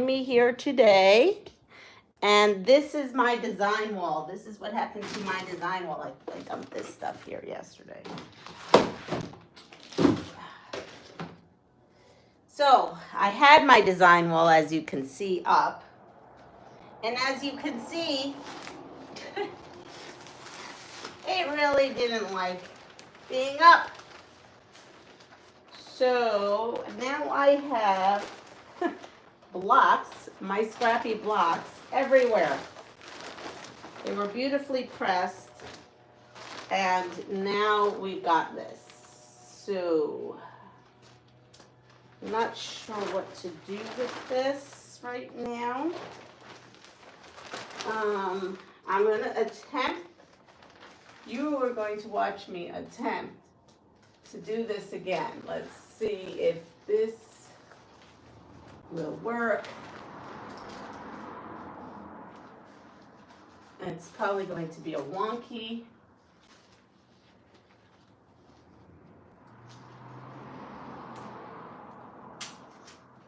me here today. And this is my design wall. This is what happened to my design wall. I dumped this stuff here yesterday. So I had my design wall, as you can see, up. And as you can see, it really didn't like being up. So now I have blocks, my scrappy blocks, everywhere. They were beautifully pressed, and now we've got this. So I'm not sure what to do with this right now. I'm going to attempt, you are going to watch me attempt to do this again. Let's see if this will work. It's probably going to be a wonky.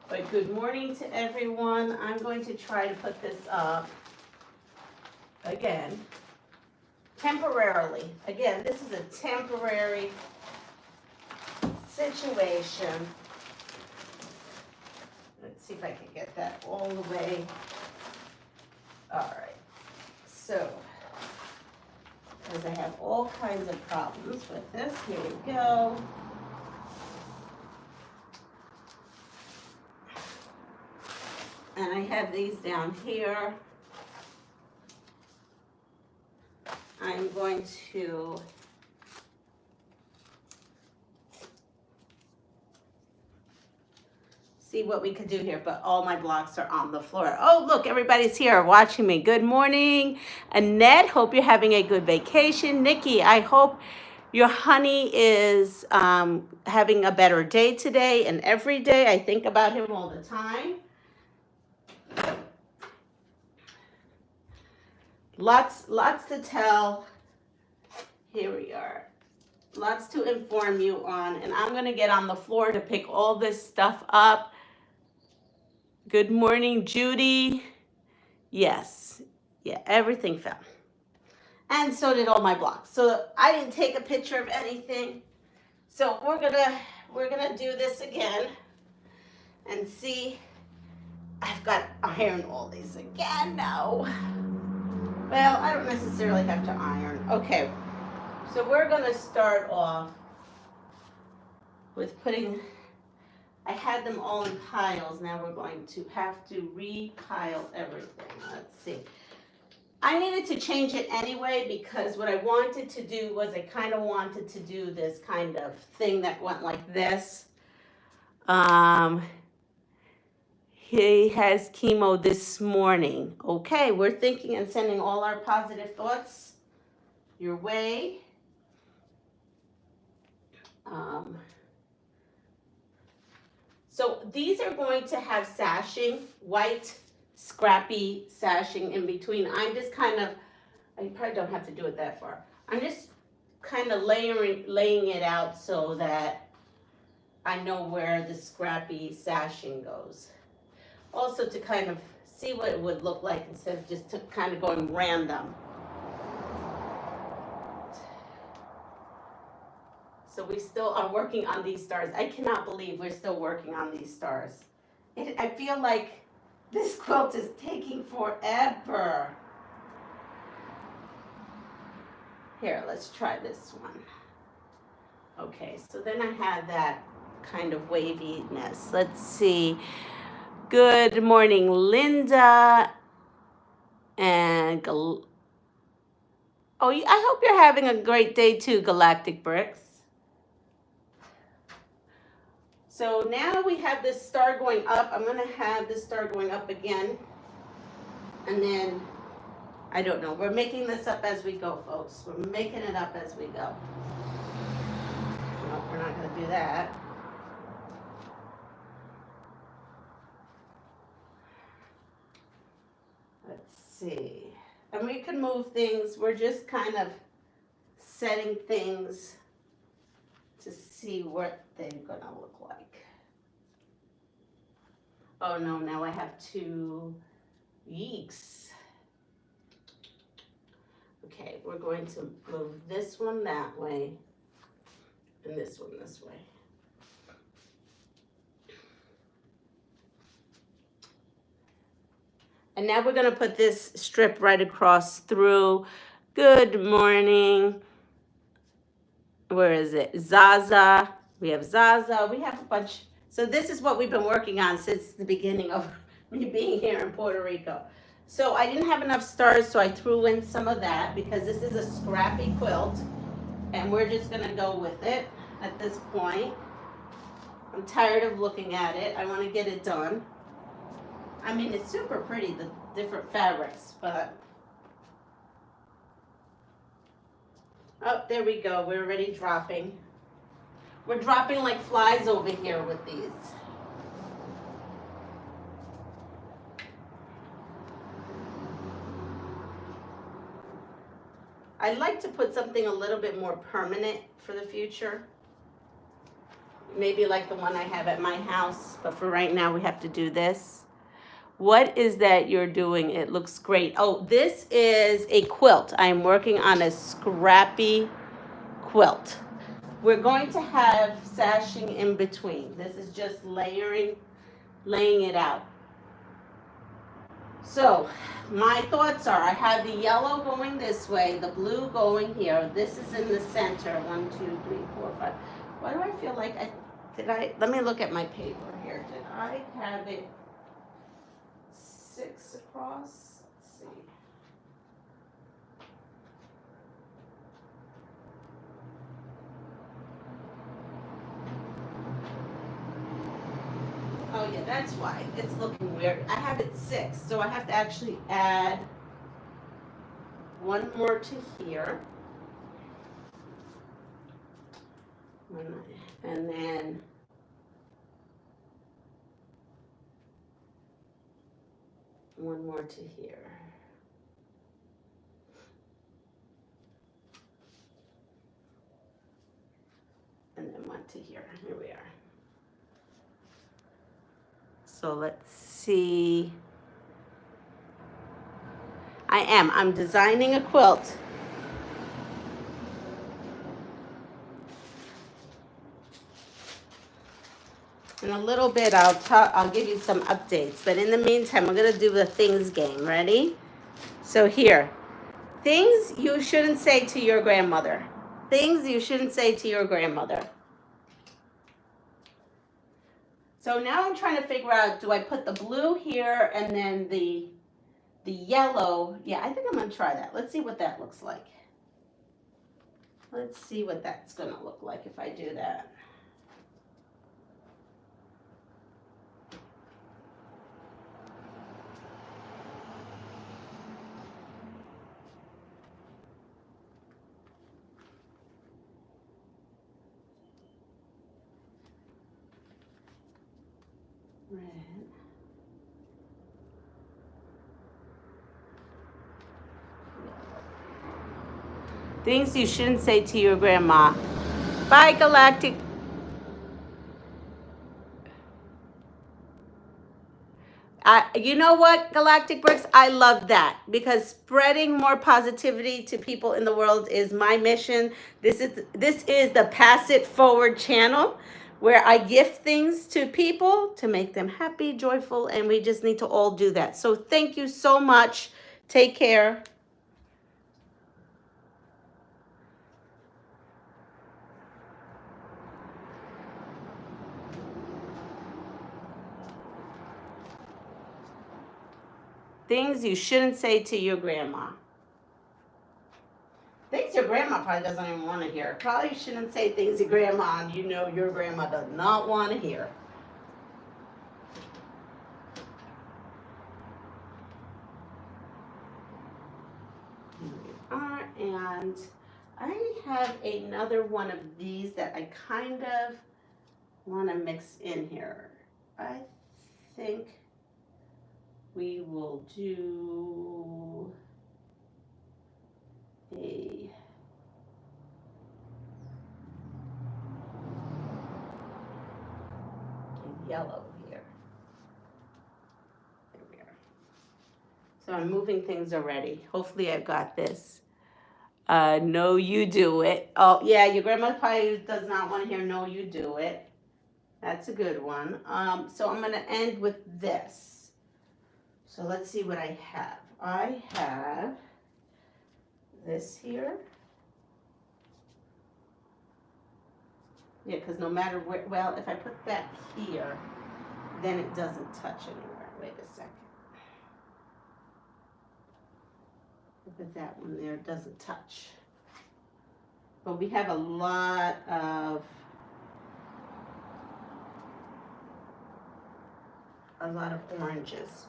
But good morning to everyone. I'm going to try to put this up again, temporarily. Again, this is a temporary situation. Let's see if I can get that all the way. All right. So, because I have all kinds of problems with this, here we go. And I have these down here. I'm going to see what we could do here, but all my blocks are on the floor. Oh, look, everybody's here watching me. Good morning, Annette. Hope you're having a good vacation. Nikki, I hope your honey is having a better day today and every day. I think about him all the time. Lots to tell. Here we are. Lots to inform you on, and I'm going to get on the floor to pick all this stuff up. Good morning, Judy. Yes. Yeah, everything fell. And so did all my blocks. So I didn't take a picture of anything. So we're gonna do this again and see. I've got to iron all these again. No. Well, I don't necessarily have to iron. Okay. So we're gonna start off with putting, I had them all in piles. Now we're going to have to repile everything. Let's see. I needed to change it anyway because what I wanted to do was I kind of wanted to do this kind of thing that went like this. He has chemo this morning. Okay, we're thinking and sending all our positive thoughts your way. So these are going to have sashing, white scrappy sashing in between. I'm just kind of, I probably don't have to do it that far. I'm just kind of laying it out so that I know where the scrappy sashing goes. Also to kind of see what it would look like instead of just kind of going random. So we still are working on these stars. I cannot believe we're still working on these stars. I feel like this quilt is taking forever. Here, let's try this one. Okay, so then I have that kind of waviness. Let's see. Good morning, Linda. And I hope you're having a great day too, Galactic Bricks. So now we have this star going up. I'm going to have this star going up again. And then, I don't know. We're making this up as we go, folks. We're making it up as we go. No, we're not going to do that. Let's see. And we can move things. We're just kind of setting things to see what they're going to look like. Oh no, now I have two. Yeeks. Okay, we're going to move this one that way and this one this way. And now we're going to put this strip right across through. Good morning. Where is it? Zaza. We have Zaza. We have a bunch. So this is what we've been working on since the beginning of me being here in Puerto Rico. So I didn't have enough stars, so I threw in some of that because this is a scrappy quilt. And we're just going to go with it at this point. I'm tired of looking at it. I want to get it done. I mean, it's super pretty, the different fabrics, but... Oh, there we go. We're already dropping. We're dropping like flies over here with these. I'd like to put something a little bit more permanent for the future. Maybe like the one I have at my house, but for right now we have to do this. What is that you're doing? It looks great. Oh, this is a quilt. I'm working on a scrappy quilt. We're going to have sashing in between. This is just laying it out. So my thoughts are, I have the yellow going this way, the blue going here. This is in the center. 1, 2, 3, 4, 5. Why do I feel like let me look at my paper here. Did I have it 6 across? Let's see. Oh yeah, that's why. It's looking weird. I have it 6, so I have to actually add one more to here. And then one more to here. And then one to here. Here we are. So let's see. I'm designing a quilt. In a little bit, I'll give you some updates. But in the meantime, we're gonna do the things game. Ready? So here, things you shouldn't say to your grandmother. Things you shouldn't say to your grandmother. So now I'm trying to figure out, do I put the blue here and then the yellow? Yeah, I think I'm gonna try that. Let's see what that looks like. Let's see what that's gonna look like if I do that. Red. Things you shouldn't say to your grandma. Bye, Galactic. You know what, Galactic Bricks? I love that because spreading more positivity to people in the world is my mission. This is the Pass It Forward channel where I gift things to people to make them happy, joyful, and we just need to all do that. So thank you so much. Take care. Things you shouldn't say to your grandma. Things your grandma probably doesn't even want to hear. Probably shouldn't say things to grandma and you know your grandma does not want to hear. And I have another one of these that I kind of want to mix in here. I think we will do a yellow here. So I'm moving things already. Hopefully I've got this. No, you do it. Oh, yeah, your grandma probably does not want to hear no, you do it. That's a good one. So I'm going to end with this. So let's see what I have. I have this here. Yeah, because no matter where, well, if I put that here, then it doesn't touch anywhere. Wait a second. Put that one there, it doesn't touch. But we have a lot of oranges.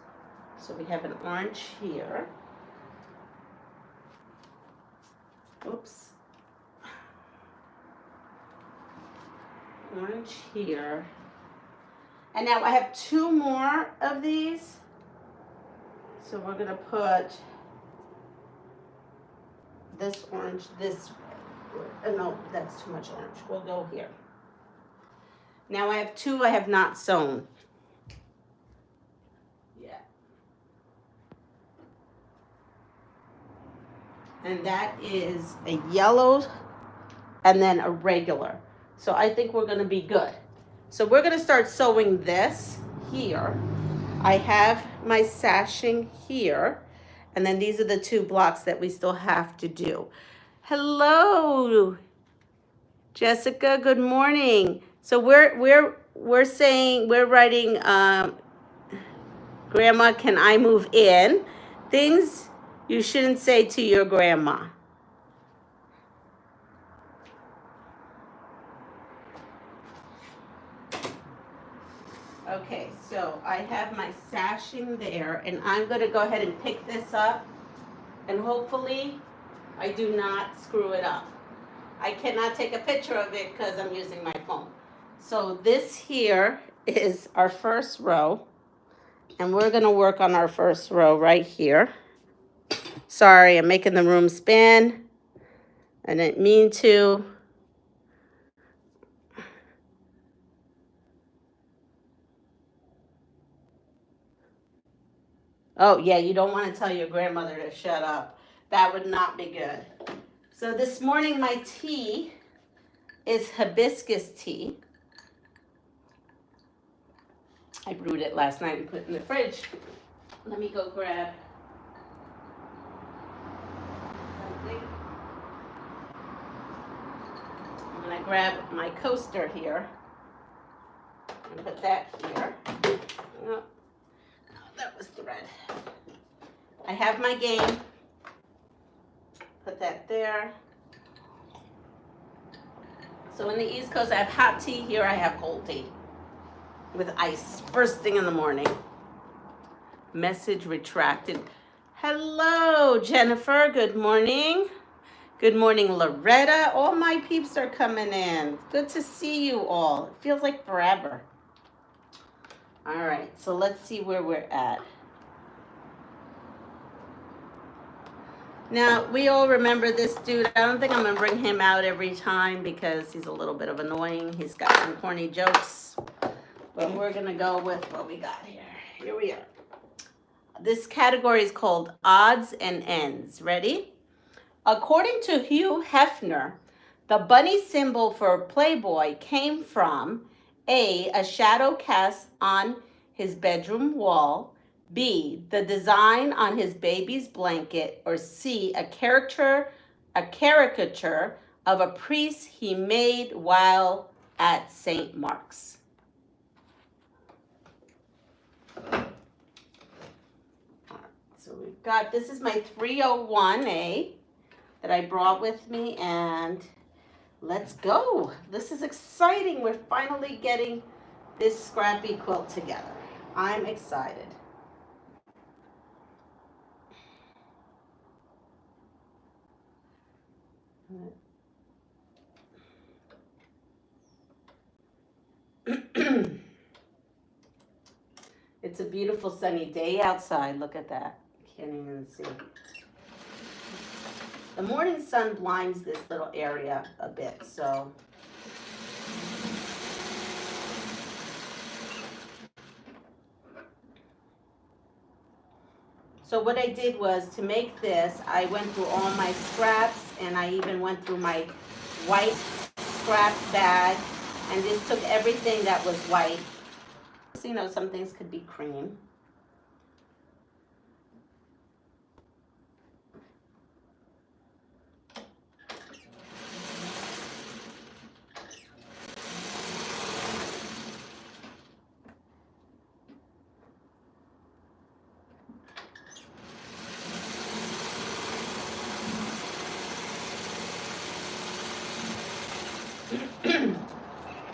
So we have an orange here. Oops. Orange here. And now I have 2 more of these. So we're gonna put this orange this way. No, that's too much orange. We'll go here. Now I have 2 I have not sewn. Yeah. And that is a yellow and then a regular. So I think we're gonna be good. So we're gonna start sewing this here. I have my sashing here. And then these are the 2 blocks that we still have to do. Hello, Jessica, good morning. So we're saying, we're writing, Grandma, can I move in? Things you shouldn't say to your grandma. Okay, so I have my sashing there, and I'm gonna go ahead and pick this up, and hopefully I do not screw it up. I cannot take a picture of it because I'm using my phone. So this here is our first row, and we're gonna work on our first row right here. Sorry, I'm making the room spin. I didn't mean to. Oh, yeah, you don't want to tell your grandmother to shut up. That would not be good. So this morning my tea is hibiscus tea. I brewed it last night and put it in the fridge. Let me go grab something. I'm going to grab my coaster here and put that here. Oh, that was thread. I have my game. Put that there. So in the East Coast, I have hot tea. Here I have cold tea with ice first thing in the morning. Message retracted. Hello, Jennifer. Good morning. Good morning, Loretta. All my peeps are coming in. Good to see you all. It feels like forever. All right, so let's see where we're at. Now, we all remember this dude. I don't think I'm going to bring him out every time because he's a little bit of annoying. He's got some corny jokes. But we're going to go with what we got here. Here we are. This category is called odds and ends. Ready? According to Hugh Hefner, the bunny symbol for Playboy came from A shadow cast on his bedroom wall, B, the design on his baby's blanket, or C, a caricature of a priest he made while at St. Mark's. So we've got, this is my 301A that I brought with me, and let's go. This is exciting. We're finally getting this scrappy quilt together. I'm excited. It's a beautiful sunny day outside. Look at that. Can't even see. The morning sun blinds this little area a bit, so. So what I did was, to make this, I went through all my scraps, and I even went through my white scrap bag and just took everything that was white. So, you know, some things could be cream.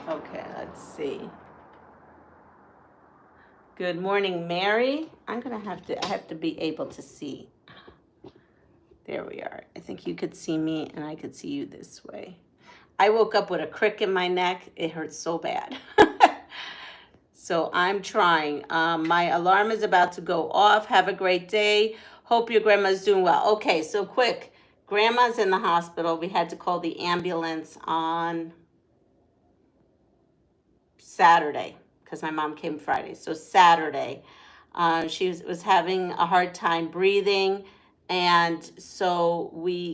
Okay, let's see. Good morning, Mary. I have to be able to see. There we are. I think you could see me and I could see you this way. I woke up with a crick in my neck. It hurts so bad. So I'm trying. My alarm is about to go off. Have a great day. Hope your grandma's doing well. Okay, so quick. Grandma's in the hospital. We had to call the ambulance on Saturday because my mom came Friday. So Saturday, she was having a hard time breathing. And so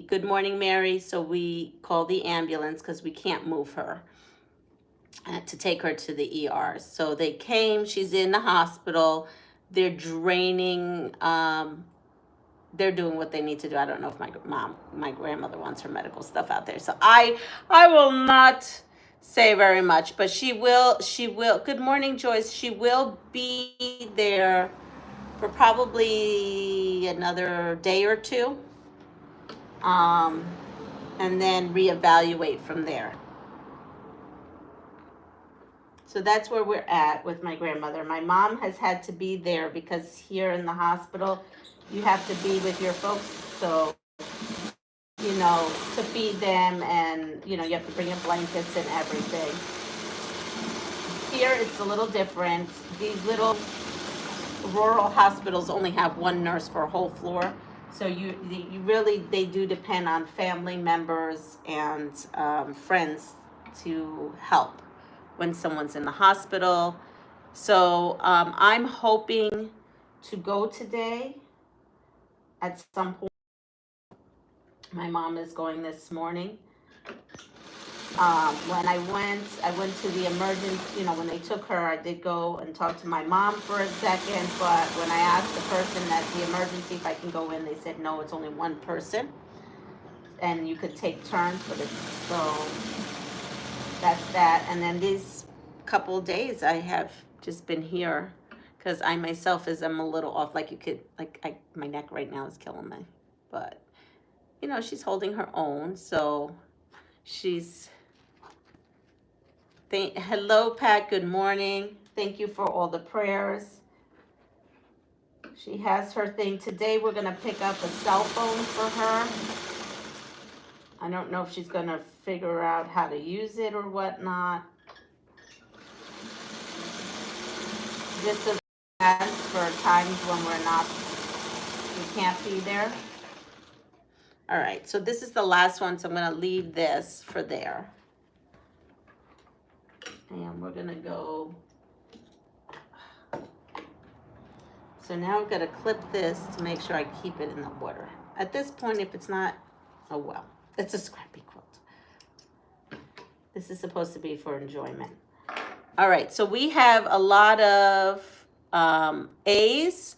good morning, Mary. So we called the ambulance because we can't move her to take her to the ER. So they came, she's in the hospital. They're draining, they're doing what they need to do. I don't know if my grandmother wants her medical stuff out there. So I will not say very much, but she will, good morning, Joyce. She will be there for probably another day or two. And then reevaluate from there. So that's where we're at with my grandmother. My mom has had to be there because here in the hospital, you have to be with your folks. So, you know, to feed them, and, you know, you have to bring your blankets and everything. Here, it's a little different. These little rural hospitals only have one nurse for a whole floor. So they do depend on family members and friends to help when someone's in the hospital. So I'm hoping to go today at some point. My mom is going this morning. When I went to the emergency, you know, when they took her, I did go and talk to my mom for a second, but when I asked the person at the emergency if I can go in, they said no, it's only one person, and you could take turns, but so that's that. And then these couple of days I have just been here because I myself I'm a little off, my neck right now is killing me, but you know, she's holding her own, so hello, Pat. Good morning. Thank you for all the prayers. She has her thing. Today we're going to pick up a cell phone for her. I don't know if she's going to figure out how to use it or whatnot. This is for times when we can't be there. All right, so this is the last one, so I'm going to leave this for there. And we're going to go. So now I've got to clip this to make sure I keep it in the water. At this point, if it's not, oh well. It's a scrappy quilt. This is supposed to be for enjoyment. All right, so we have a lot of A's.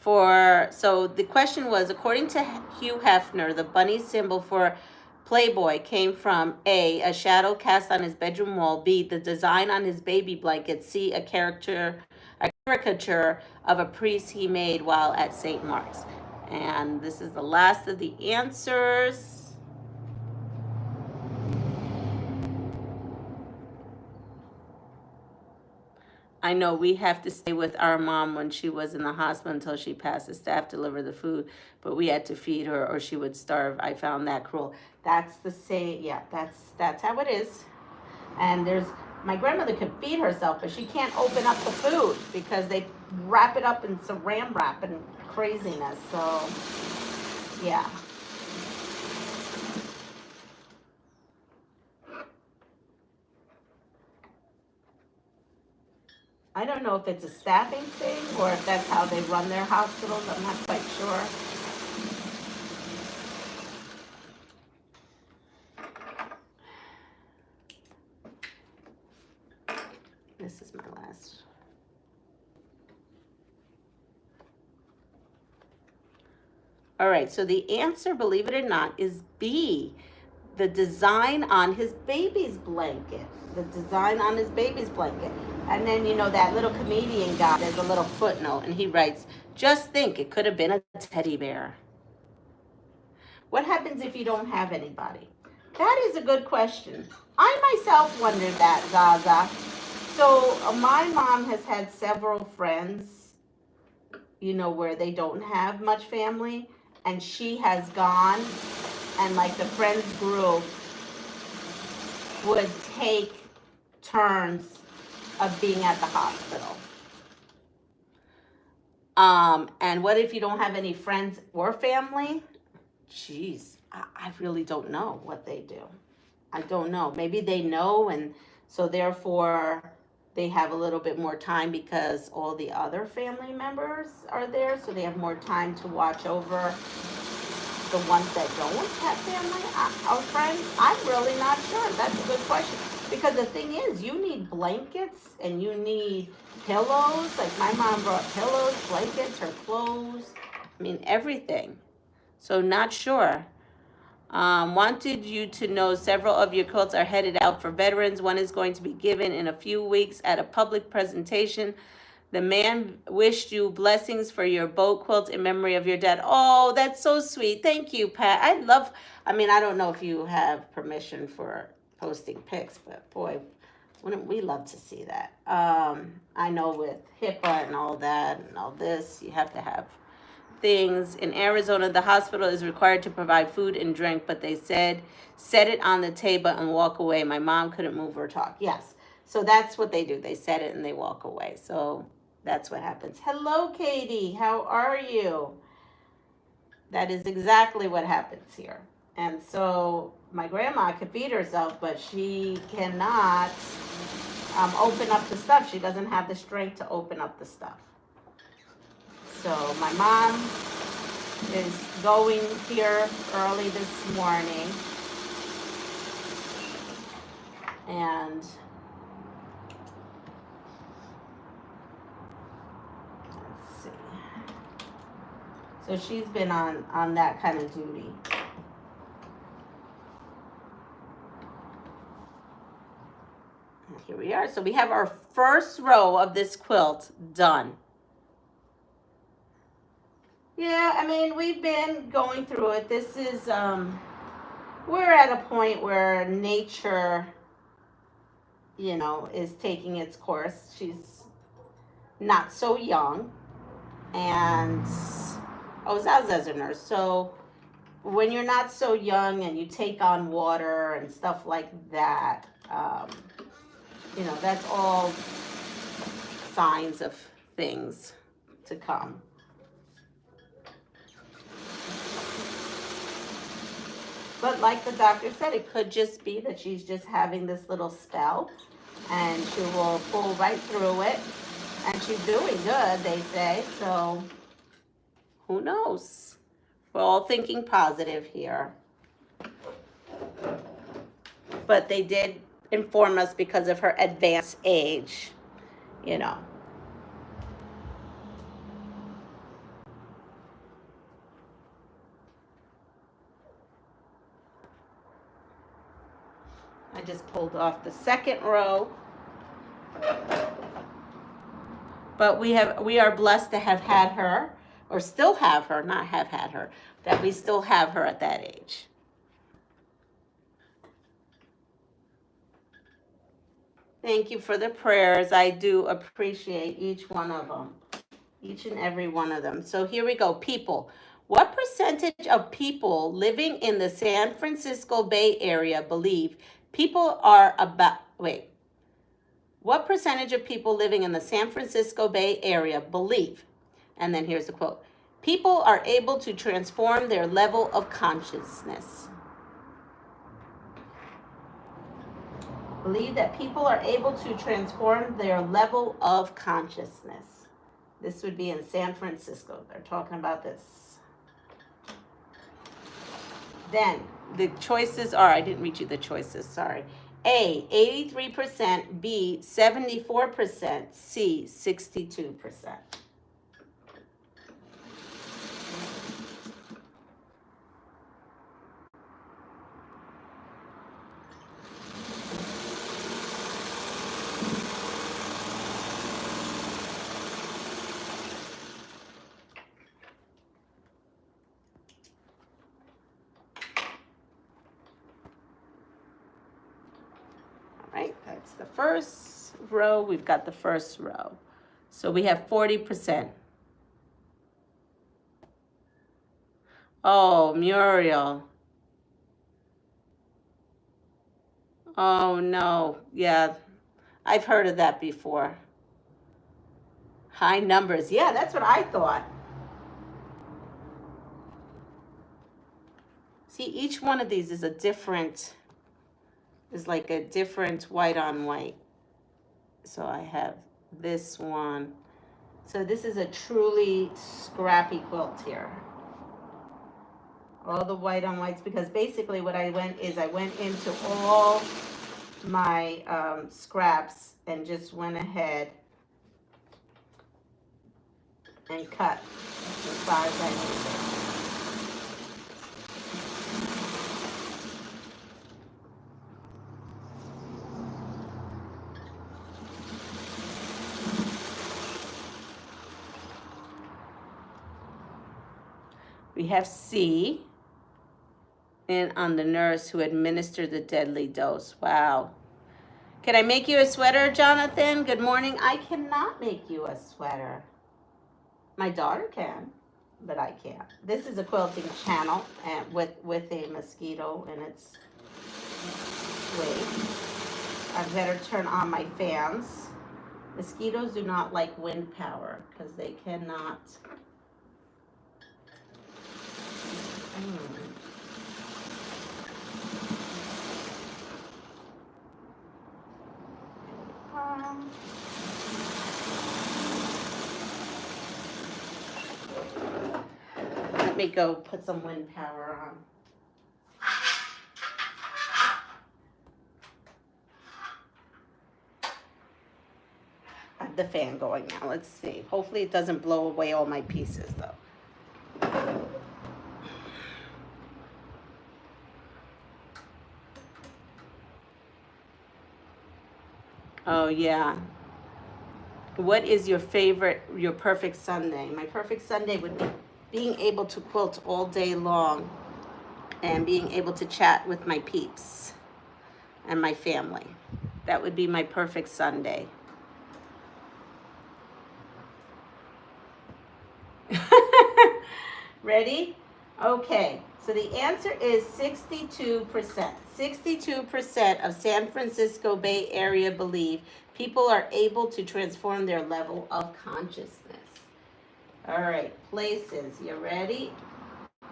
So the question was, according to Hugh Hefner, the bunny symbol for Playboy came from A, shadow cast on his bedroom wall, B, the design on his baby blanket, C, a caricature of a priest he made while at St. Mark's. And this is the last of the answers. I know we have to stay with our mom when she was in the hospital until she passed. The staff delivered the food, but we had to feed her or she would starve. I found that cruel. That's the same. Yeah, that's how it is. And my grandmother could feed herself, but she can't open up the food because they wrap it up in saran wrap and craziness. So, yeah. I don't know if it's a staffing thing or if that's how they run their hospitals. I'm not quite sure. This is my last. All right, so the answer, believe it or not, is B. The design on his baby's blanket. The design on his baby's blanket. And then, you know, that little comedian guy, there's a little footnote, and he writes, just think, it could have been a teddy bear. What happens if you don't have anybody? That is a good question. I myself wondered that, Zaza. So my mom has had several friends, you know, where they don't have much family, and she has gone, and like the friends group would take turns of being at the hospital. And what if you don't have any friends or family? Jeez, I really don't know what they do. I don't know. Maybe they know, and so therefore they have a little bit more time because all the other family members are there, so they have more time to watch over the ones that don't have family or friends. I'm really not sure. That's a good question. Because the thing is, you need blankets and you need pillows. Like my mom brought pillows, blankets, her clothes. I mean, everything. So not sure. Wanted you to know several of your quilts are headed out for veterans. One is going to be given in a few weeks at a public presentation. The man wished you blessings for your boat quilt in memory of your dad. Oh, that's so sweet. Thank you, Pat. I don't know if you have permission for posting pics, but boy, wouldn't we love to see that. I know with HIPAA and all that and all this, you have to have things. In Arizona, the hospital is required to provide food and drink, but they said, set it on the table and walk away. My mom couldn't move or talk. Yes. So that's what they do. They set it and they walk away. So that's what happens. Hello, Katie. How are you? That is exactly what happens here. And so my grandma could feed herself, but she cannot open up the stuff. She doesn't have the strength to open up the stuff. So my mom is going here early this morning. And let's see. So she's been on that kind of duty. And here we are. So we have our first row of this quilt done. Yeah, I mean, we've been going through it. This is, we're at a point where nature, you know, is taking its course. She's not so young. And, Zaza's a nurse. So when you're not so young and you take on water and stuff like that, you know, that's all signs of things to come. But like the doctor said, it could just be that she's just having this little spell and she will pull right through it. And she's doing good, they say. So who knows? We're all thinking positive here. But they did inform us because of her advanced age, you know. I just pulled off the second row. But we are blessed to have had her, or still have her, not have had her, that we still have her at that age. Thank you for the prayers. I do appreciate each one of them, each and every one of them. So here we go. People. What percentage of people living in the San Francisco Bay Area believe what percentage of people living in the San Francisco Bay Area believe, and then here's the quote, people are able to transform their level of consciousness? Believe that people are able to transform their level of consciousness. This would be in San Francisco. They're talking about this. Then the choices are, I didn't read you the choices, sorry. A, 83%, B, 74%, C, 62%. Right, that's the first row. We've got the first row. So we have 40%. Oh, Muriel. Oh, no. Yeah, I've heard of that before. High numbers. Yeah, that's what I thought. See, each one of these is a different, is like a different white on white. So I have this one. So this is a truly scrappy quilt here. All the white on whites, because basically what I went into all my scraps and just went ahead and cut the size I needed. We have C, and on the nurse who administered the deadly dose. Wow. Can I make you a sweater, Jonathan? Good morning. I cannot make you a sweater. My daughter can, but I can't. This is a quilting channel and with a mosquito in its way. I better turn on my fans. Mosquitoes do not like wind power because they cannot. Let me go put some wind power on. I have the fan going now. Let's see. Hopefully it doesn't blow away all my pieces though. Oh yeah. What is your favorite, your perfect Sunday? My perfect Sunday would be being able to quilt all day long and being able to chat with my peeps and my family. That would be my perfect Sunday. Ready? Okay, so the answer is 62%. 62% of San Francisco Bay Area believe people are able to transform their level of consciousness. All right, places. You ready?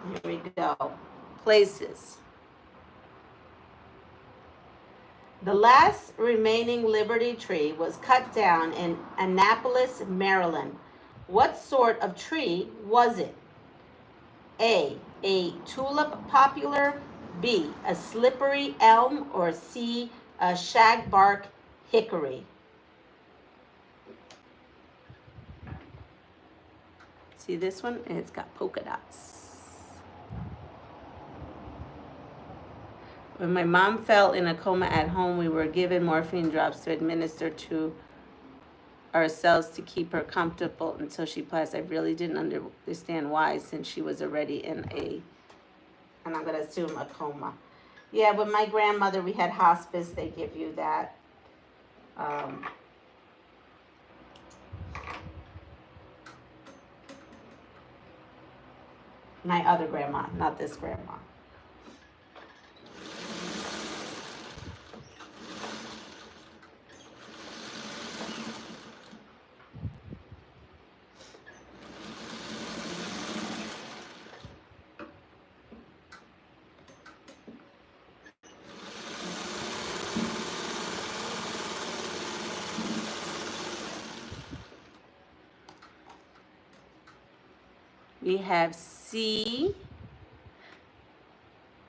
Here we go. Places. The last remaining Liberty tree was cut down in Annapolis, Maryland. What sort of tree was it? A tulip poplar, B, a slippery elm, or C, a shagbark hickory? See this one? It's got polka dots. When my mom fell in a coma at home, we were given morphine drops to administer to ourselves to keep her comfortable until she passed. I really didn't understand why, since she was already in a, and I'm going to assume a coma. Yeah, with my grandmother, we had hospice. They give you that. My other grandma, not this grandma. We have C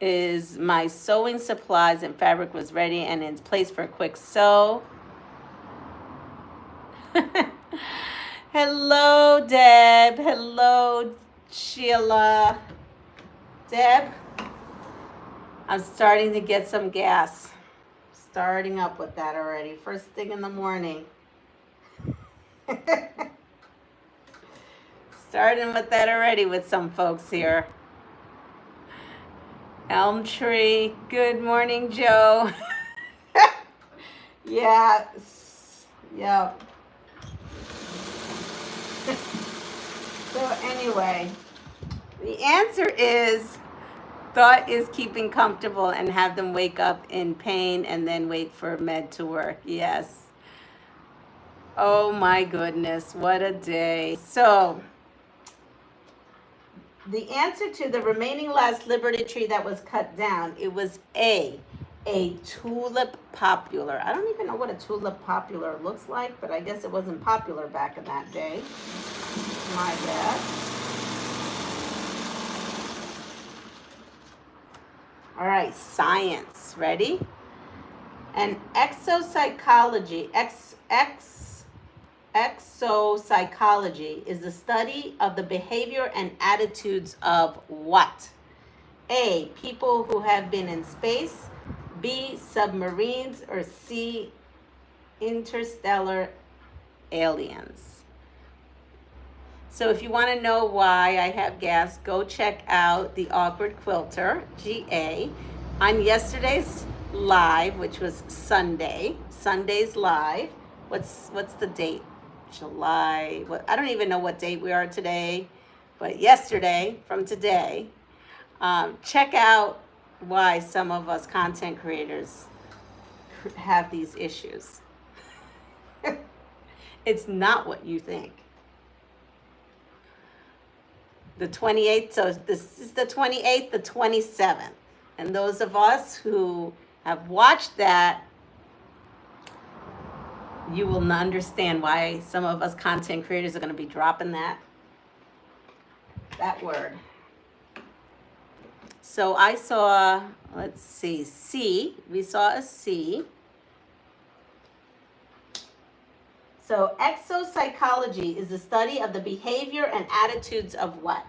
is my sewing supplies and fabric was ready and in place for a quick sew. Hello, Deb. Hello, Sheila. Deb, I'm starting to get some gas. Starting up with that already. First thing in the morning. Starting with that already with some folks here. Elm Tree. Good morning, Joe. Yeah. Yep. So anyway, the answer is thought is keeping comfortable and have them wake up in pain and then wait for med to work. Yes. Oh my goodness, what a day. So the answer to the remaining last Liberty tree that was cut down, it was A tulip popular. I don't even know what a tulip popular looks like, but I guess it wasn't popular back in that day. My guess. All right, science. Ready? And exopsychology is the study of the behavior and attitudes of what? A, people who have been in space, B, submarines, or C, interstellar aliens. So if you want to know why I have gas, go check out The Awkward Quilter, GA, on yesterday's live, which was Sunday's live. What's the date? July. I don't even know what date we are today, but yesterday from today. Check out why some of us content creators have these issues. It's not what you think. The 28th, so this is the 28th, the 27th. And those of us who have watched that, you will not understand why some of us content creators are going to be dropping that word. So I saw, let's see, C. We saw a C. So exopsychology is the study of the behavior and attitudes of what?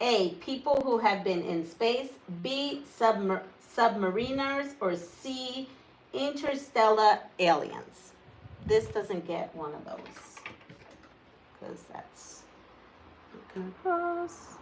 A, people who have been in space, B, submariners, or C, interstellar aliens. This doesn't get one of those because that's looking across.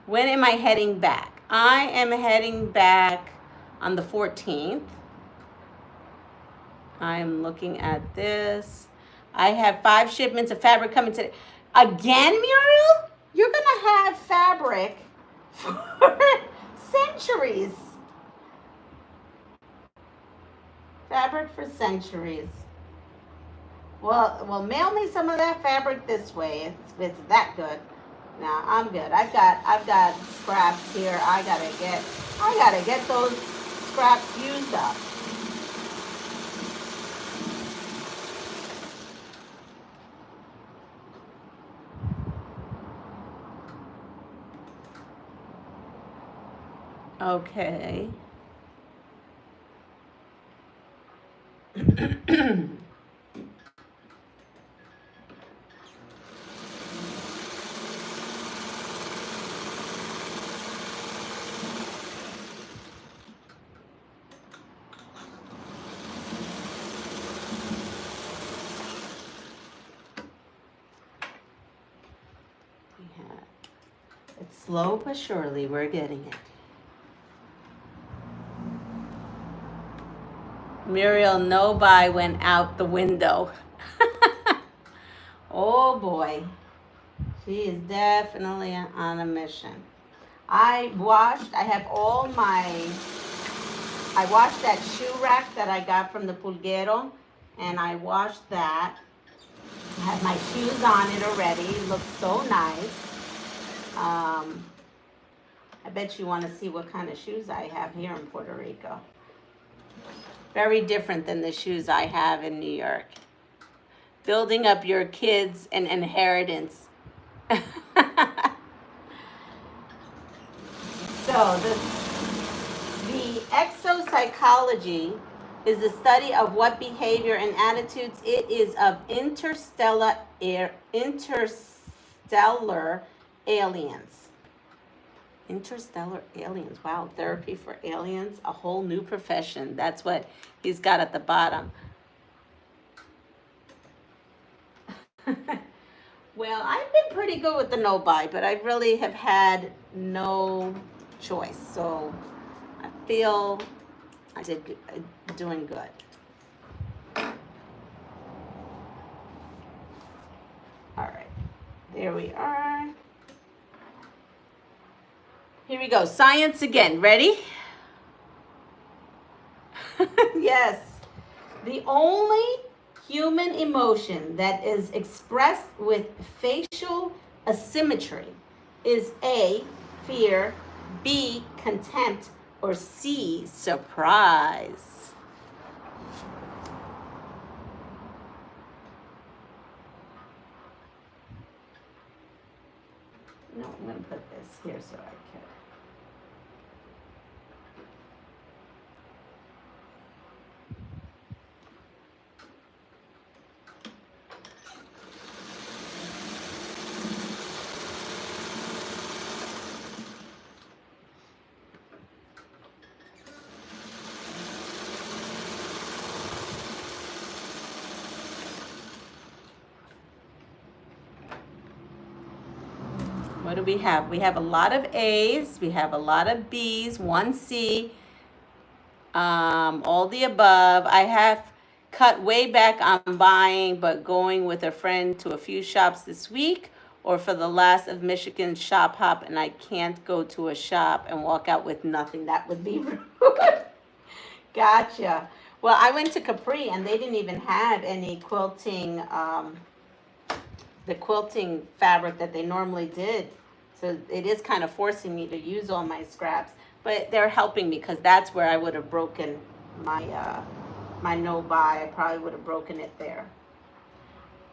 When am I heading back? I am heading back on the 14th. I'm looking at this. I have 5 shipments of fabric coming today. Again, Muriel? You're going to have fabric for centuries. Fabric for centuries. Well, mail me some of that fabric this way. It's that good. No, I'm good. I've got scraps here. I gotta get those scraps used up. Okay. It's slow but surely we're getting it. Muriel, no buy went out the window. Oh boy. She is definitely on a mission. I washed that shoe rack that I got from the pulguero. and I washed that. I have my shoes on it already. It looks so nice. I bet you want to see what kind of shoes I have here in Puerto Rico. Very different than the shoes I have in New York. Building up your kids an inheritance. So the exopsychology is the study of what behavior and attitudes it is of interstellar aliens. Interstellar aliens. Wow, therapy for aliens, a whole new profession. That's what he's got at the bottom. Well, I've been pretty good with the no-buy, but I really have had no choice. So I feel I did doing good. All right, there we are. Here we go. Science again. Ready? Yes. The only human emotion that is expressed with facial asymmetry is A, fear, B, contempt, or C, surprise. No, I'm going to put this here so I can. What do we have? We have a lot of A's, we have a lot of B's, one C, all the above. I have cut way back on buying, but going with a friend to a few shops this week, or for the last of Michigan shop hop, and I can't go to a shop and walk out with nothing. That would be rude. Gotcha. Well, I went to Capri and they didn't even have any quilting, the quilting fabric that they normally did. So it is kind of forcing me to use all my scraps, but they're helping me because that's where I would have broken my my no-buy. I probably would have broken it there.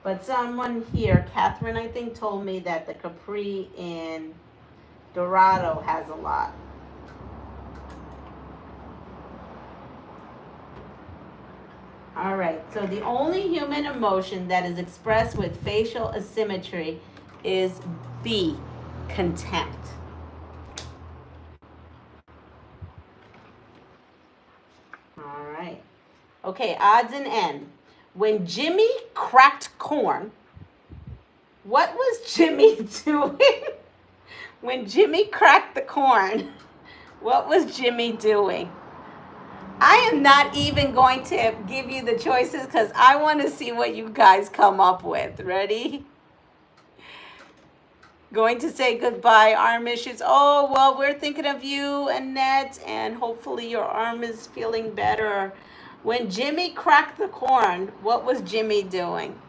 But someone here, Catherine, I think, told me that the Capri in Dorado has a lot. All right, so the only human emotion that is expressed with facial asymmetry is B, contempt. All right. Okay, odds and ends. When Jimmy cracked corn, what was Jimmy doing? When Jimmy cracked the corn, what was Jimmy doing? I am not even going to give you the choices because I want to see what you guys come up with. Ready? Going to say goodbye, arm issues. Oh, well, we're thinking of you, Annette, and hopefully your arm is feeling better. When Jimmy cracked the corn, what was Jimmy doing?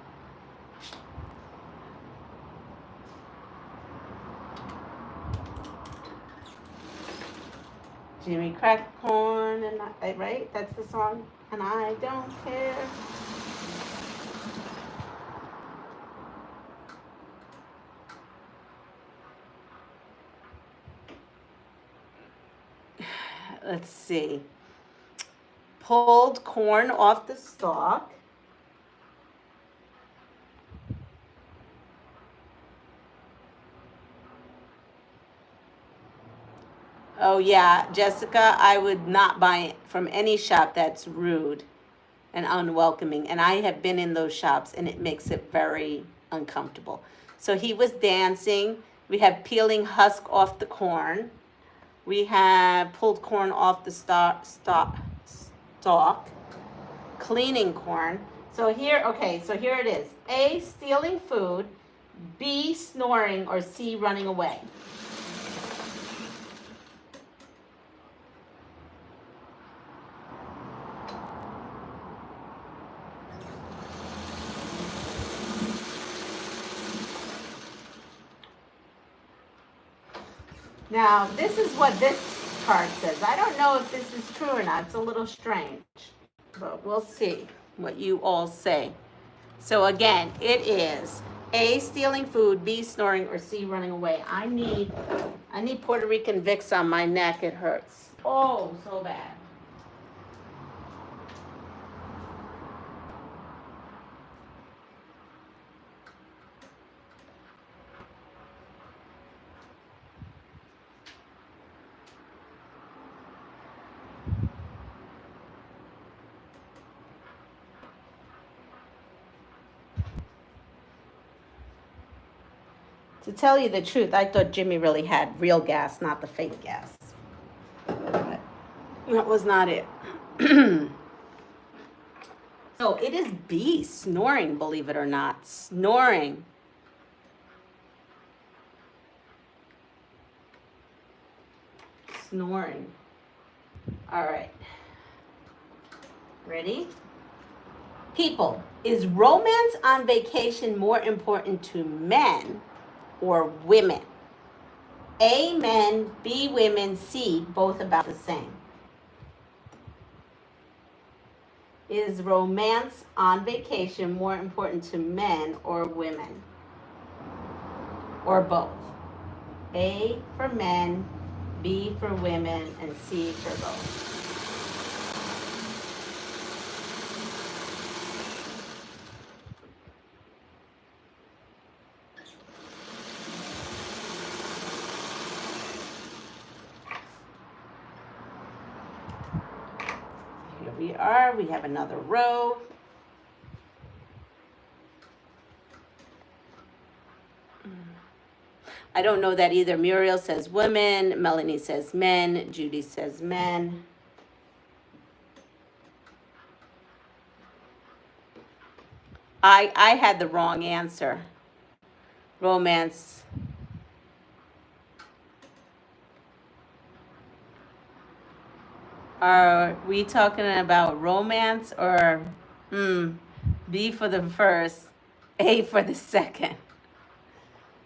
Jimmy cracked corn, and right? That's the song. And I don't care. Let's see. Pulled corn off the stalk. Oh yeah, Jessica, I would not buy it from any shop that's rude and unwelcoming. And I have been in those shops and it makes it very uncomfortable. So he was dancing. We have peeling husk off the corn. We have pulled corn off the stalk, cleaning corn. So here, okay, so here it is. A, stealing food. B, snoring. Or C, running away. Now, this is what this card says. I don't know if this is true or not. It's a little strange, but we'll see what you all say. So again, it is A, stealing food, B, snoring, or C, running away. I need Puerto Rican Vicks on my neck. It hurts. Oh, so bad. To tell you the truth, I thought Jimmy really had real gas, not the fake gas. But that was not it. So it is B, snoring, believe it or not. Snoring. Snoring. All right. Ready? People, is romance on vacation more important to men or women? A, men, B, women, C, both about the same. Is romance on vacation more important to men or women? Or both? A for men, B for women, and C for both. Here we are. We have another row. I don't know that either. Muriel says women. Melanie says men. Judy says men. I had the wrong answer. Romance. Are we talking about romance or B for the first, A for the second?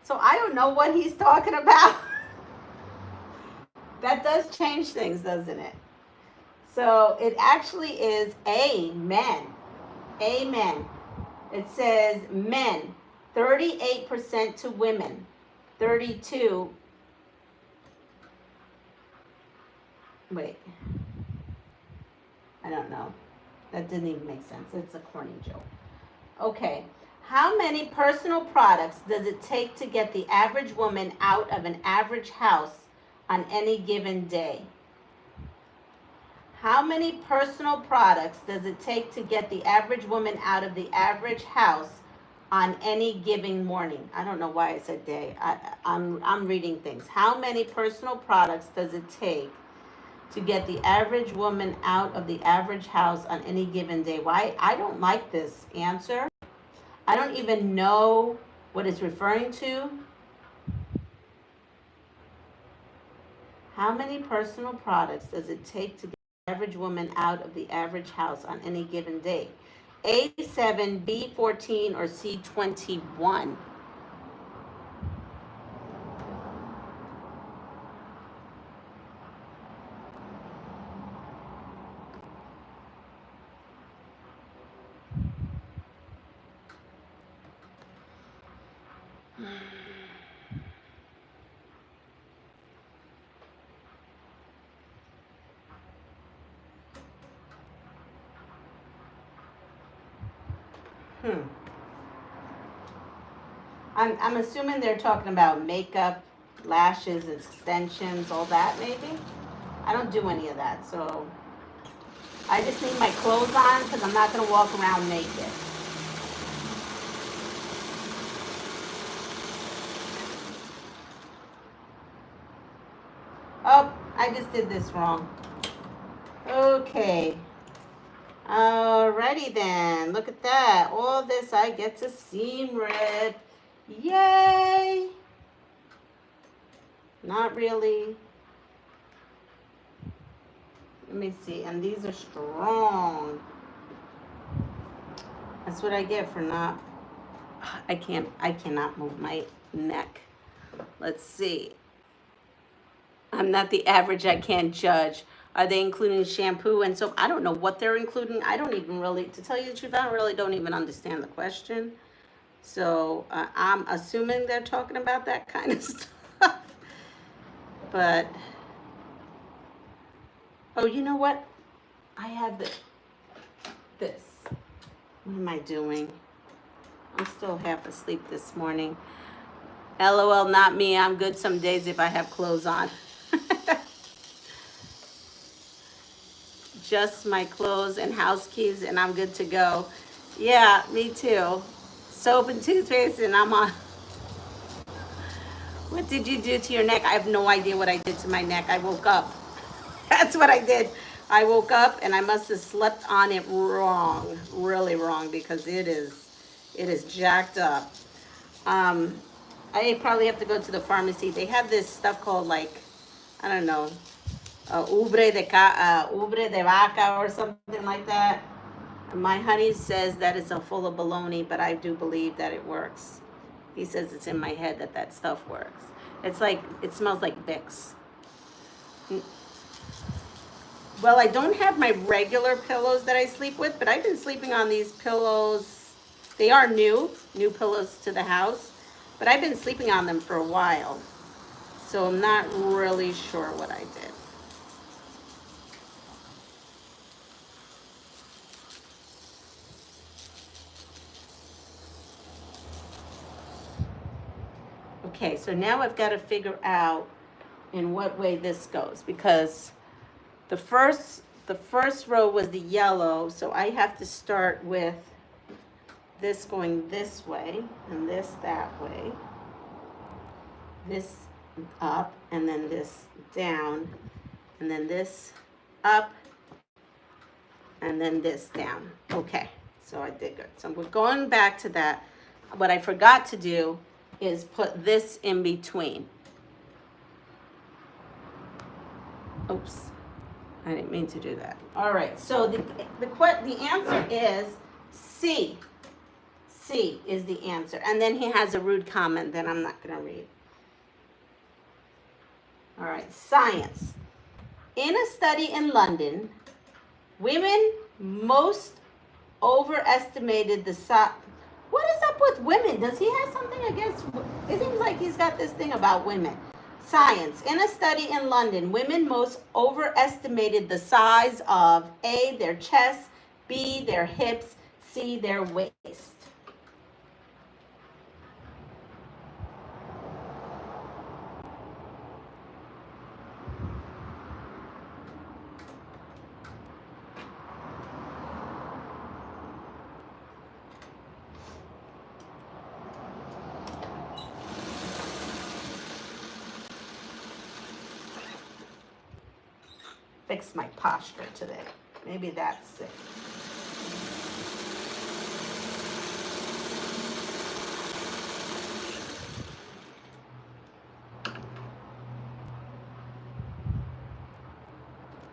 So I don't know what he's talking about. That does change things, doesn't it? So it actually is A, men. Amen. It says men, 38% to women, 32. Wait. I don't know. That didn't even make sense. It's a corny joke. Okay. How many personal products does it take to get the average woman out of an average house on any given day? How many personal products does it take to get the average woman out of the average house on any given morning? I don't know why I said day. I'm reading things. How many personal products does it take to get the average woman out of the average house on any given day? Why? I don't like this answer. I don't even know what it's referring to. How many personal products does it take to get the average woman out of the average house on any given day? A, 7, B, 14, or C, 21? I'm assuming they're talking about makeup, lashes, extensions, all that maybe. I don't do any of that, so I just need my clothes on because I'm not going to walk around naked. Oh, I just did this wrong. Okay. Alrighty then. Look at that. All this I get to seam rip. Yay! Not really. Let me see. And these are strong. That's what I get for not... I cannot move my neck. Let's see. I'm not the average, I can't judge. Are they including shampoo and soap? I don't know what they're including. I don't even really, to tell you the truth, I really don't even understand the question. So I'm assuming they're talking about that kind of stuff. But, oh, you know what? I have this. What am I doing? I'm still half asleep this morning. LOL, not me. I'm good some days if I have clothes on. Just my clothes and house keys and I'm good to go. Yeah, me too. Soap and toothpaste and I'm on. What did you do to your neck? I have no idea what I did to my neck. I woke up. That's what I did. I woke up and I must have slept on it wrong, really wrong, because it is jacked up. I probably have to go to the pharmacy. They have this stuff called, like, I don't know, ubre de vaca or something like that. My honey says that it's a full of baloney, but I do believe that it works. He says it's in my head that that stuff works. It's like, it smells like Vicks. Well, I don't have my regular pillows that I sleep with, but I've been sleeping on these pillows. They are new pillows to the house, but I've been sleeping on them for a while. So I'm not really sure what I did. Okay, so now I've got to figure out in what way this goes, because the first row was the yellow, so I have to start with this going this way and this that way, this up and then this down, and then this up and then this down. Okay, so I did good. So we're going back to that. What I forgot to do is put this in between. Oops, I didn't mean to do that. All right, so the answer is C. C is the answer. And then he has a rude comment that I'm not going to read. All right, science. In a study in London, women most overestimated the size. What is up with women? Does he have something against? It seems like he's got this thing about women. Science. In a study in London, women most overestimated the size of A, their chest, B, their hips, C, their waist. Fix my posture today. Maybe that's it.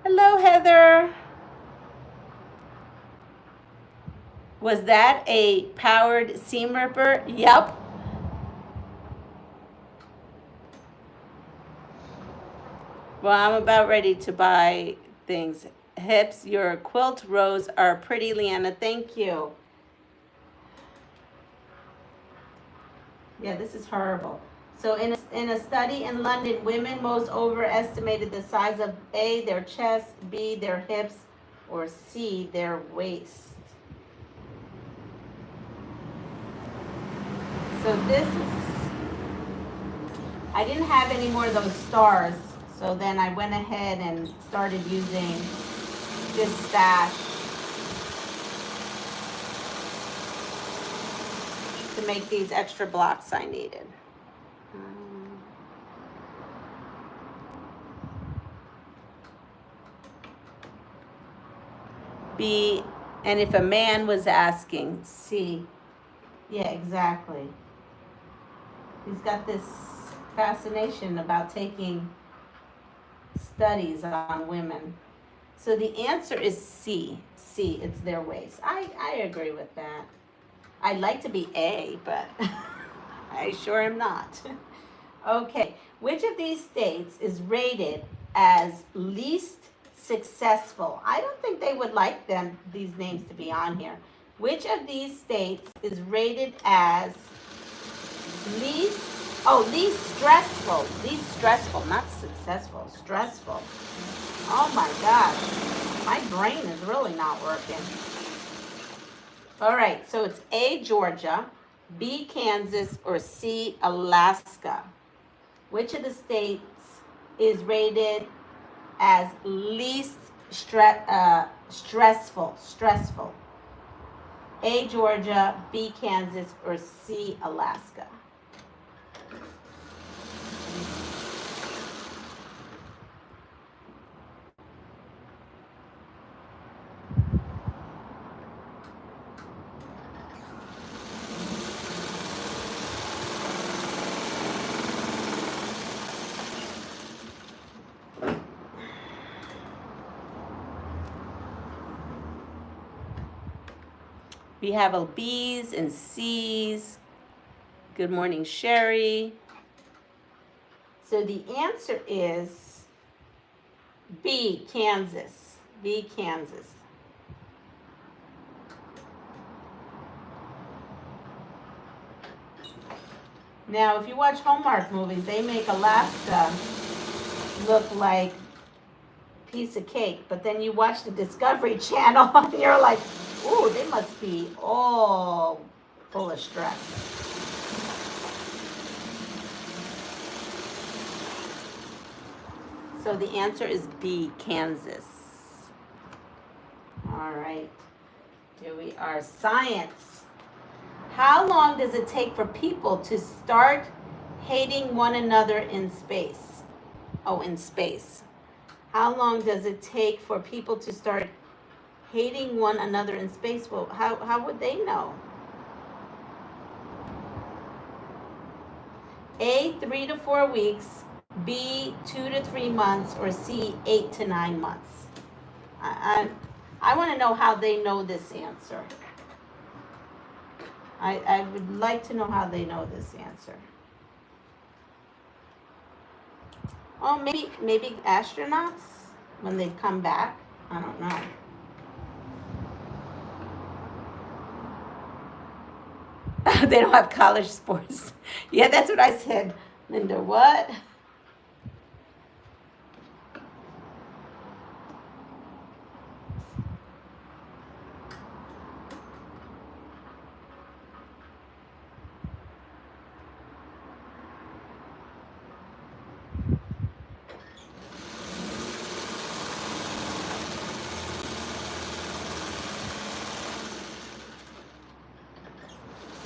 Hello, Heather. Was that a powered seam ripper? Yep. Well, I'm about ready to buy things. Hips, your quilt rows are pretty, Leanna. Thank you. Yeah, this is horrible. So in a study in London, women most overestimated the size of A, their chest, B, their hips, or C, their waist. So this is, I didn't have any more of those stars. So then I went ahead and started using this stash to make these extra blocks I needed. B, and if a man was asking, C. Yeah, exactly. He's got this fascination about taking studies on women. So the answer is C. C, it's their waist. I agree with that. I'd like to be A, but I sure am not. Okay, which of these states is rated as least successful? I don't think they would like these names to be on here. Which of these states is rated as least, least stressful, not successful, stressful. Oh my gosh, my brain is really not working. All right, so it's A, Georgia, B, Kansas, or C, Alaska. Which of the states is rated as least stressful? A, Georgia, B, Kansas, or C, Alaska? We have a B's and C's. Good morning, Sherry. So the answer is B, Kansas. B, Kansas. Now, if you watch Hallmark movies, they make Alaska look like a piece of cake. But then you watch the Discovery Channel and you're like, ooh, they must be all full of stress. So the answer is B, Kansas. All right. Here we are. Science. How long does it take for people to start hating one another in space? Oh, in space. How long does it take for people to start hating one another in space? Well, how would they know? A, 3 to 4 weeks, B, 2 to 3 months, or C, 8 to 9 months. I want to know how they know this answer. I would like to know how they know this answer. Oh, maybe astronauts when they come back. I don't know. They don't have college sports. Yeah, that's what I said. Linda, what?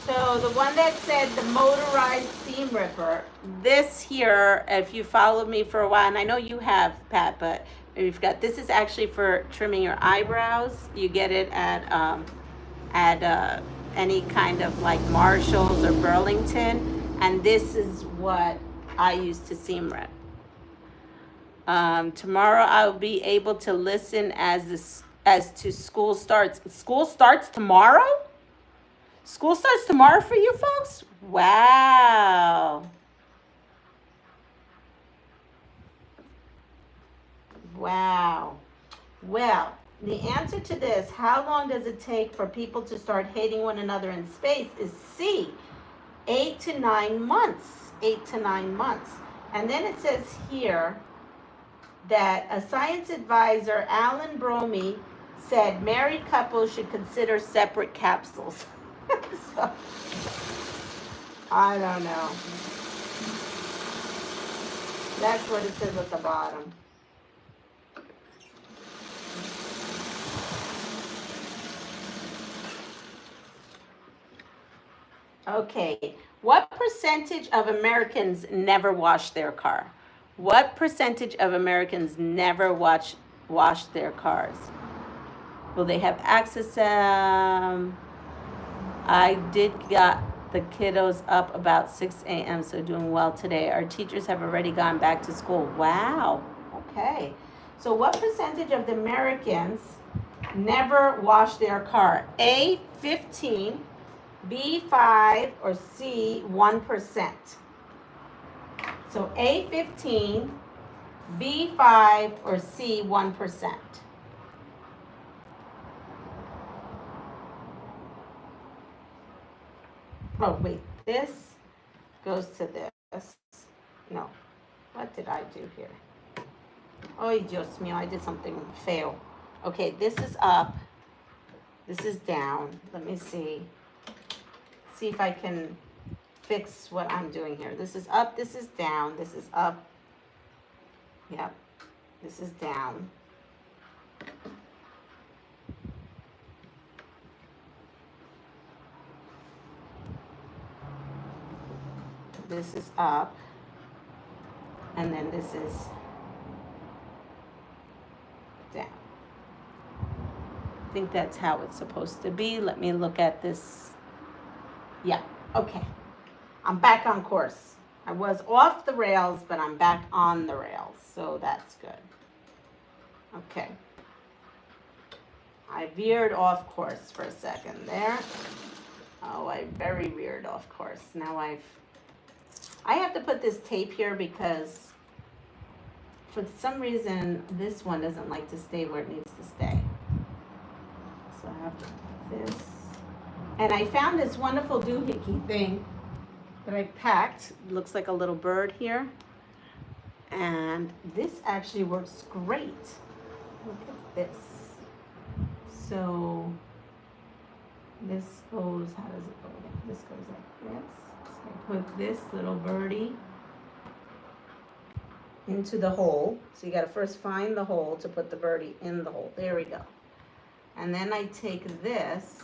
So the one that said the motorized seam ripper, this here, if you followed me for a while, and I know you have, Pat, but we've got, this is actually for trimming your eyebrows. You get it at any kind of like Marshalls or Burlington, and this is what I use to seam rip. Tomorrow I'll be able to listen as to school starts. School starts tomorrow? School starts tomorrow for you folks? Wow. Wow. Well, the answer to this, how long does it take for people to start hating one another in space, is C, 8 to 9 months. 8 to 9 months. And then it says here that a science advisor, Alan Bromey, said married couples should consider separate capsules. So, I don't know. That's what it says at the bottom. Okay, what percentage of Americans never wash their car? What percentage of Americans never wash their cars? Will they have access? I did got the kiddos up about 6 a.m., so doing well today. Our teachers have already gone back to school. Wow. Okay. So what percentage of the Americans never wash their car? A, 15, B, 5, or C, 1%? So A 15, B 5, or C 1%. Oh wait, this goes to this. No, what did I do here? Oh, Dios mío, I did something fail. Okay, this is up. This is down. Let me see. See if I can fix what I'm doing here. This is up, this is down, this is up. Yep, this is down. This is up. And then this is down. I think that's how it's supposed to be. Let me look at this. Yeah, okay. I'm back on course. I was off the rails, but I'm back on the rails, so that's good. Okay. I veered off course for a second there. Oh, I very veered off course. Now I have to put this tape here because for some reason this one doesn't like to stay where it needs to stay. So I have to put this. And I found this wonderful doohickey thing that I packed. It looks like a little bird here. And this actually works great. Look at this. So this goes, how does it go? This goes like this. So I put this little birdie into the hole. So you gotta first find the hole to put the birdie in the hole. There we go. And then I take this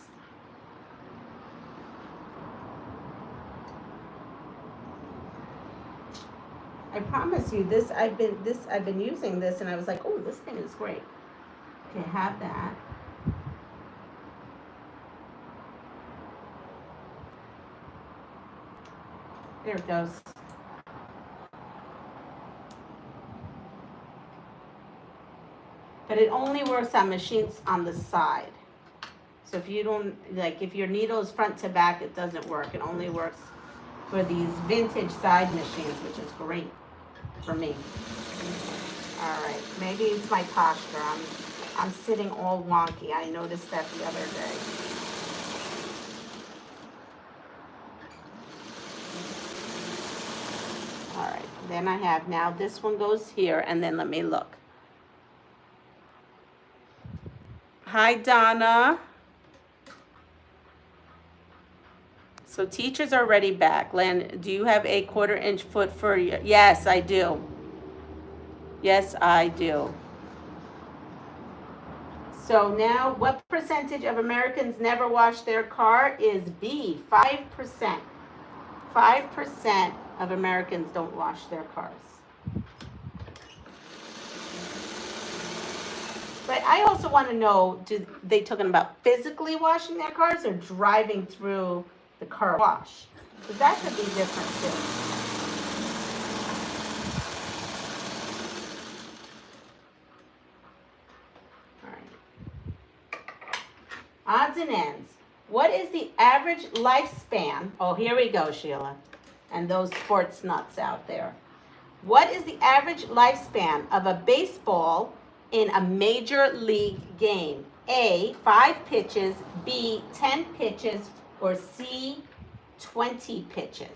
I promise you this I've been using this and I was like, oh, this thing is great. Okay, have that. There it goes. But it only works on machines on the side. So if you don't, like if your needle is front to back, it doesn't work. It only works for these vintage side machines, which is great for me. All right, maybe it's my posture. I'm sitting all wonky. I noticed that the other day. All right, then I have, now this one goes here, and then let me look. Hi, Donna. So teachers are already back. Len, do you have a 1/4 inch foot for you? Yes, I do. Yes, I do. So now, what percentage of Americans never wash their car is B, 5%. 5% of Americans don't wash their cars. But I also want to know, do they talking about physically washing their cars or driving through the car wash? Because that could be different too. All right. Odds and ends. What is the average lifespan? Oh, here we go, Sheila. And those sports nuts out there. What is the average lifespan of a baseball in a major league game? A, 5 pitches, B, 10 pitches, or C, 20 pitches?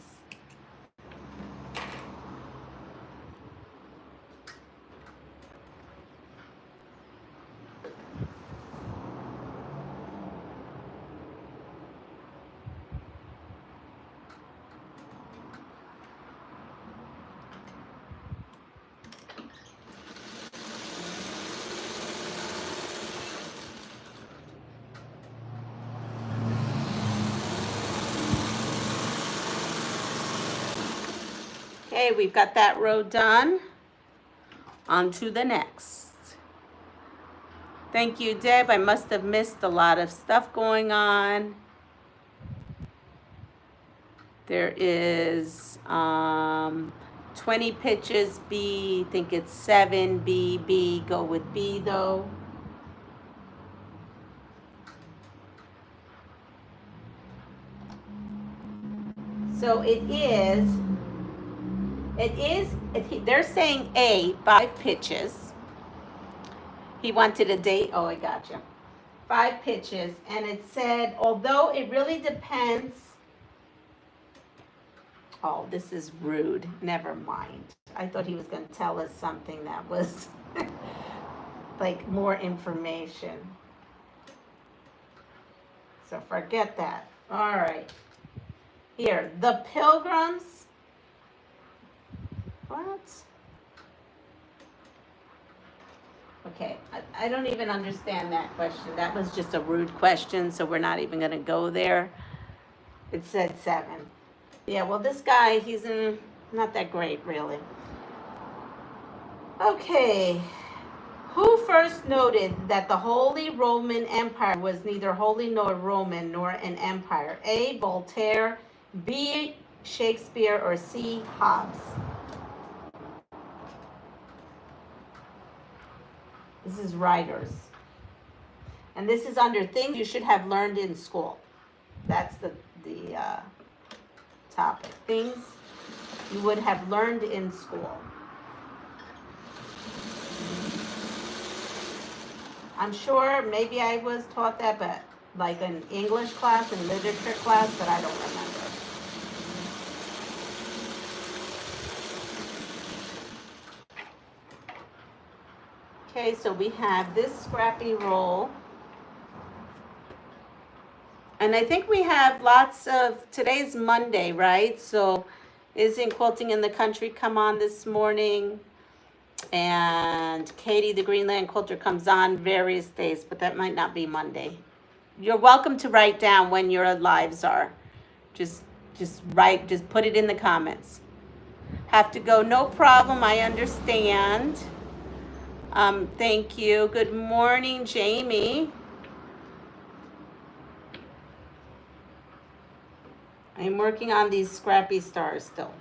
Okay, we've got that row done. On to the next. Thank you, Deb. I must have missed a lot of stuff going on. There is 20 pitches, B, I think it's 7, B, B, go with B though. So it is They're saying A, 5 pitches. He wanted a date. Oh, I gotcha. 5 pitches. And it said, although it really depends. Oh, this is rude. Never mind. I thought he was going to tell us something that was like more information. So forget that. All right. Here, the Pilgrims. What? Okay, I don't even understand that question. That was just a rude question, so we're not even going to go there. It said 7. Yeah, well, this guy, he's not that great, really. Okay. Who first noted that the Holy Roman Empire was neither holy nor Roman nor an empire? A, Voltaire, B, Shakespeare, or C, Hobbes? This is writers. And this is under things you should have learned in school. That's the topic. Things you would have learned in school. I'm sure maybe I was taught that, but like in English class and literature class, but I don't remember. Okay, so we have this scrappy roll. And I think we have lots of, today's Monday, right? So isn't Quilting in the Country come on this morning? And Katie, the Greenland Quilter, comes on various days, but that might not be Monday. You're welcome to write down when your lives are. Just put it in the comments. Have to go, no problem, I understand. Thank you. Good morning, Jamie. I'm working on these scrappy stars still.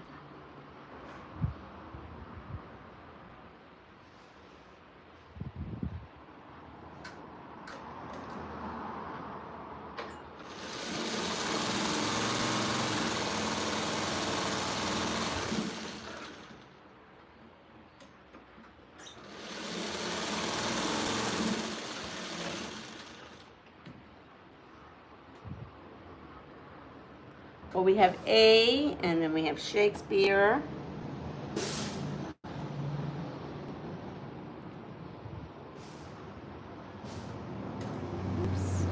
Well, we have A, and then we have Shakespeare. Oops.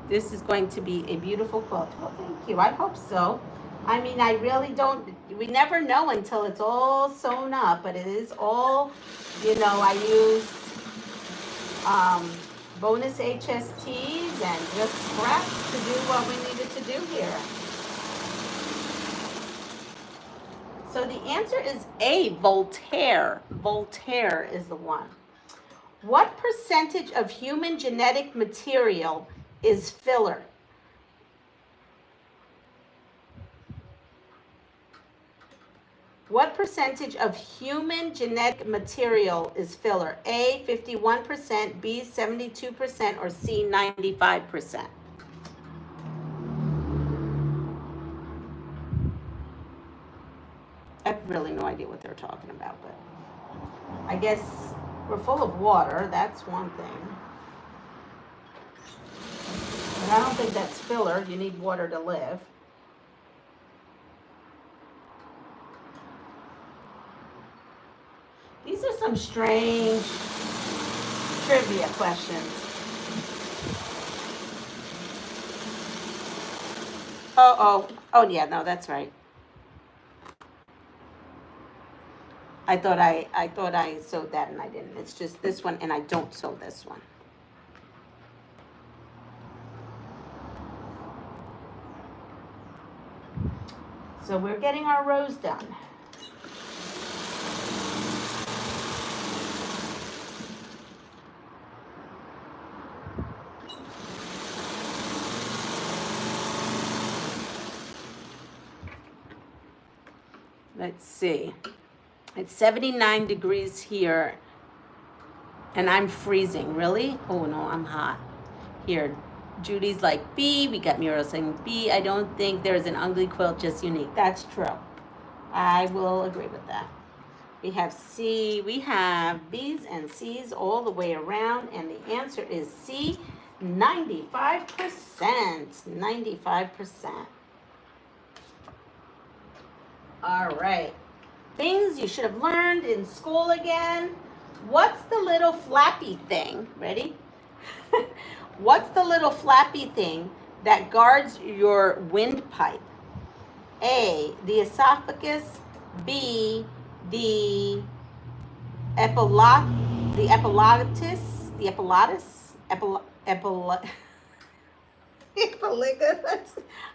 This is going to be a beautiful quilt. Well, thank you. I hope so. I mean, I really don't, we never know until it's all sewn up, but it is all, you know, I used bonus HSTs and just scraps to do what we needed to do here. So the answer is A, Voltaire. Voltaire is the one. What percentage of human genetic material is filler? What percentage of human genetic material is filler? A, 51%, B, 72%, or C, 95%? I have really no idea what they're talking about, but I guess we're full of water. That's one thing. But I don't think that's filler. You need water to live. These are some strange trivia questions. Oh yeah, no, that's right. I thought I sewed that and I didn't. It's just this one and I don't sew this one. So we're getting our rows done. Let's see. It's 79 degrees here and I'm freezing. Really? Oh no, I'm hot. Here, Judy's like B. We got Muriel saying B. I don't think there's an ugly quilt, just unique. That's true. I will agree with that. We have C. We have B's and C's all the way around, and the answer is C, 95%. 95%. All right. Things you should have learned in school again. What's the little flappy thing? Ready? What's the little flappy thing that guards your windpipe? A, the esophagus. B, the epiglottis. Epiglottis.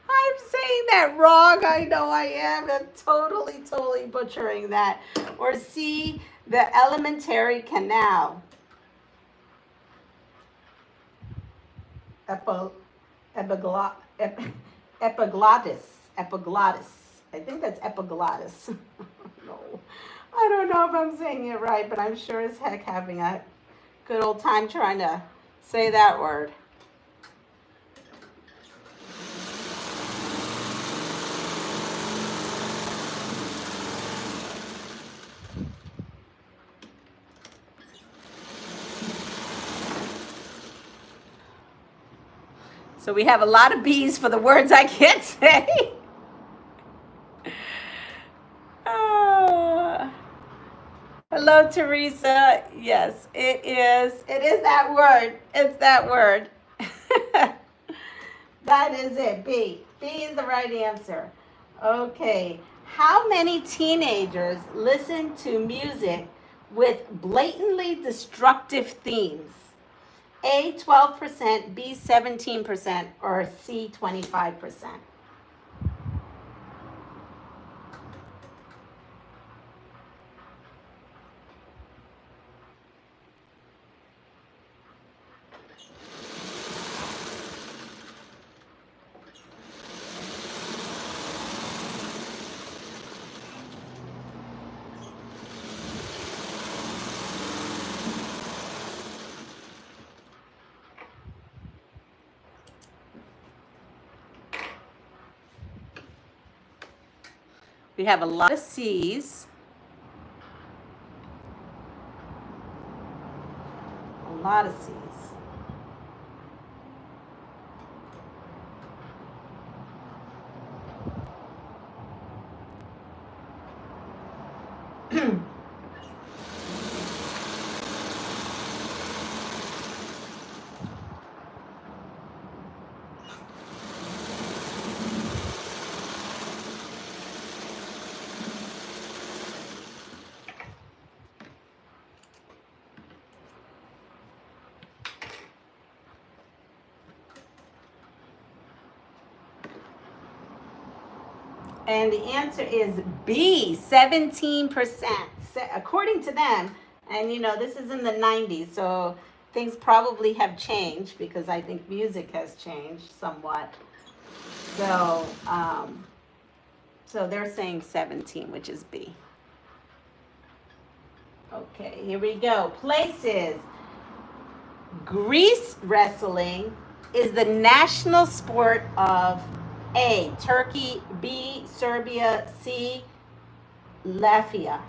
I'm saying that wrong. I know I am. I'm totally butchering that. Or C, the alimentary canal. Epiglottis. I think that's epiglottis. No, I don't know if I'm saying it right, but I'm sure as heck having a good old time trying to say that word. So we have a lot of B's for the words I can't say. Hello, Teresa. Yes, it is. It is that word. It's that word. That is it. B. B is the right answer. Okay. How many teenagers listen to music with blatantly destructive themes? A, 12%, B, 17%, or C, 25%? We have a lot of C's. A lot of C's. And the answer is B, 17%. According to them, and you know, this is in the 90s, so things probably have changed because I think music has changed somewhat. So, so they're saying 17, which is B. Okay, here we go. Places. Grease wrestling is the national sport of A, Turkey, B, Serbia, C, Latvia.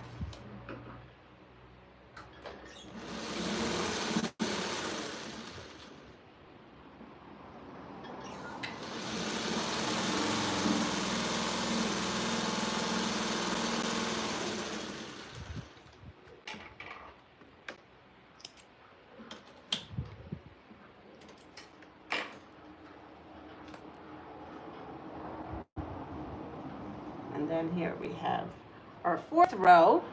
And then here we have our fourth row.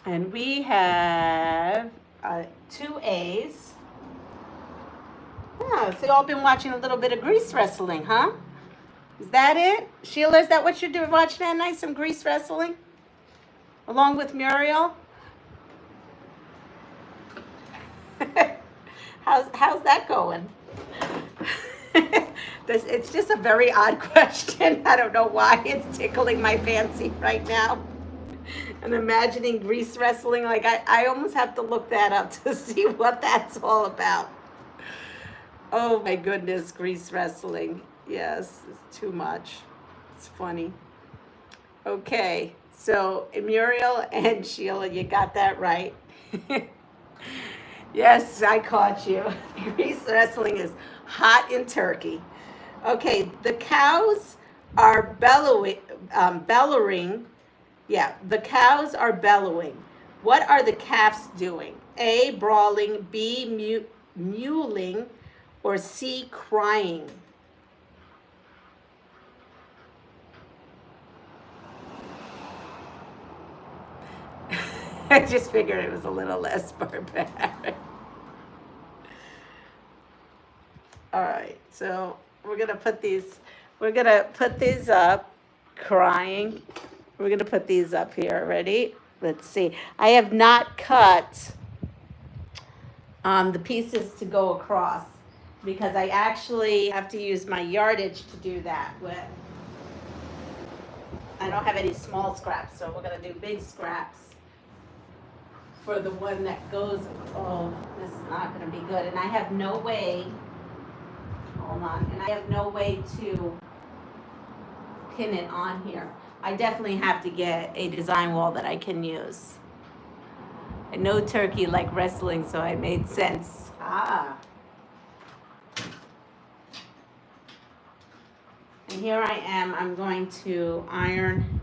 And we have 2 A's. Oh, so you all been watching a little bit of grease wrestling, huh? Is that it? Sheila, is that what you're doing, watching that night? Some grease wrestling? Along with Muriel? How's that going? It's just a very odd question. I don't know why it's tickling my fancy right now. I'm imagining grease wrestling. Like I almost have to look that up to see what that's all about. Oh my goodness, grease wrestling. Yes, it's too much. It's funny. Okay, so Muriel and Sheila, you got that right. Yes, I caught you. Grease wrestling is hot in Turkey. Okay, the cows are bellowing. Yeah, the cows are bellowing. What are the calves doing? A, brawling, B, mewling, or C, crying? I just figured it was a little less barbaric. All right, so we're gonna put these up, crying. We're gonna put these up here. Ready? Let's see. I have not cut the pieces to go across because I actually have to use my yardage to do that with. I don't have any small scraps, so we're gonna do big scraps for the one that goes. Oh, this is not gonna be good, and I have no way. Hold on, and I have no way to pin it on here. I definitely have to get a design wall that I can use. I know Turkey like wrestling, so I made sense. Ah. And here I am, I'm going to iron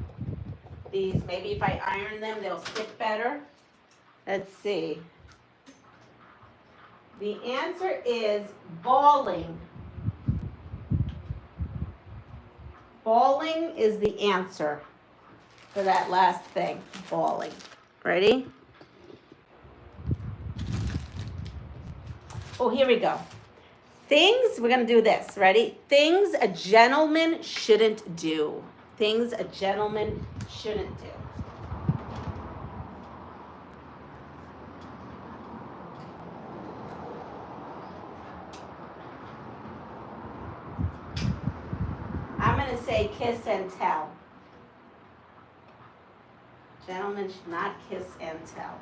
these. Maybe if I iron them, they'll stick better. Let's see. The answer is balling. Balling is the answer for that last thing, balling. Ready? Oh, here we go. Things, we're going to do this. Ready? Things a gentleman shouldn't do. Things a gentleman shouldn't do. I'm going to say kiss and tell. Gentlemen should not kiss and tell.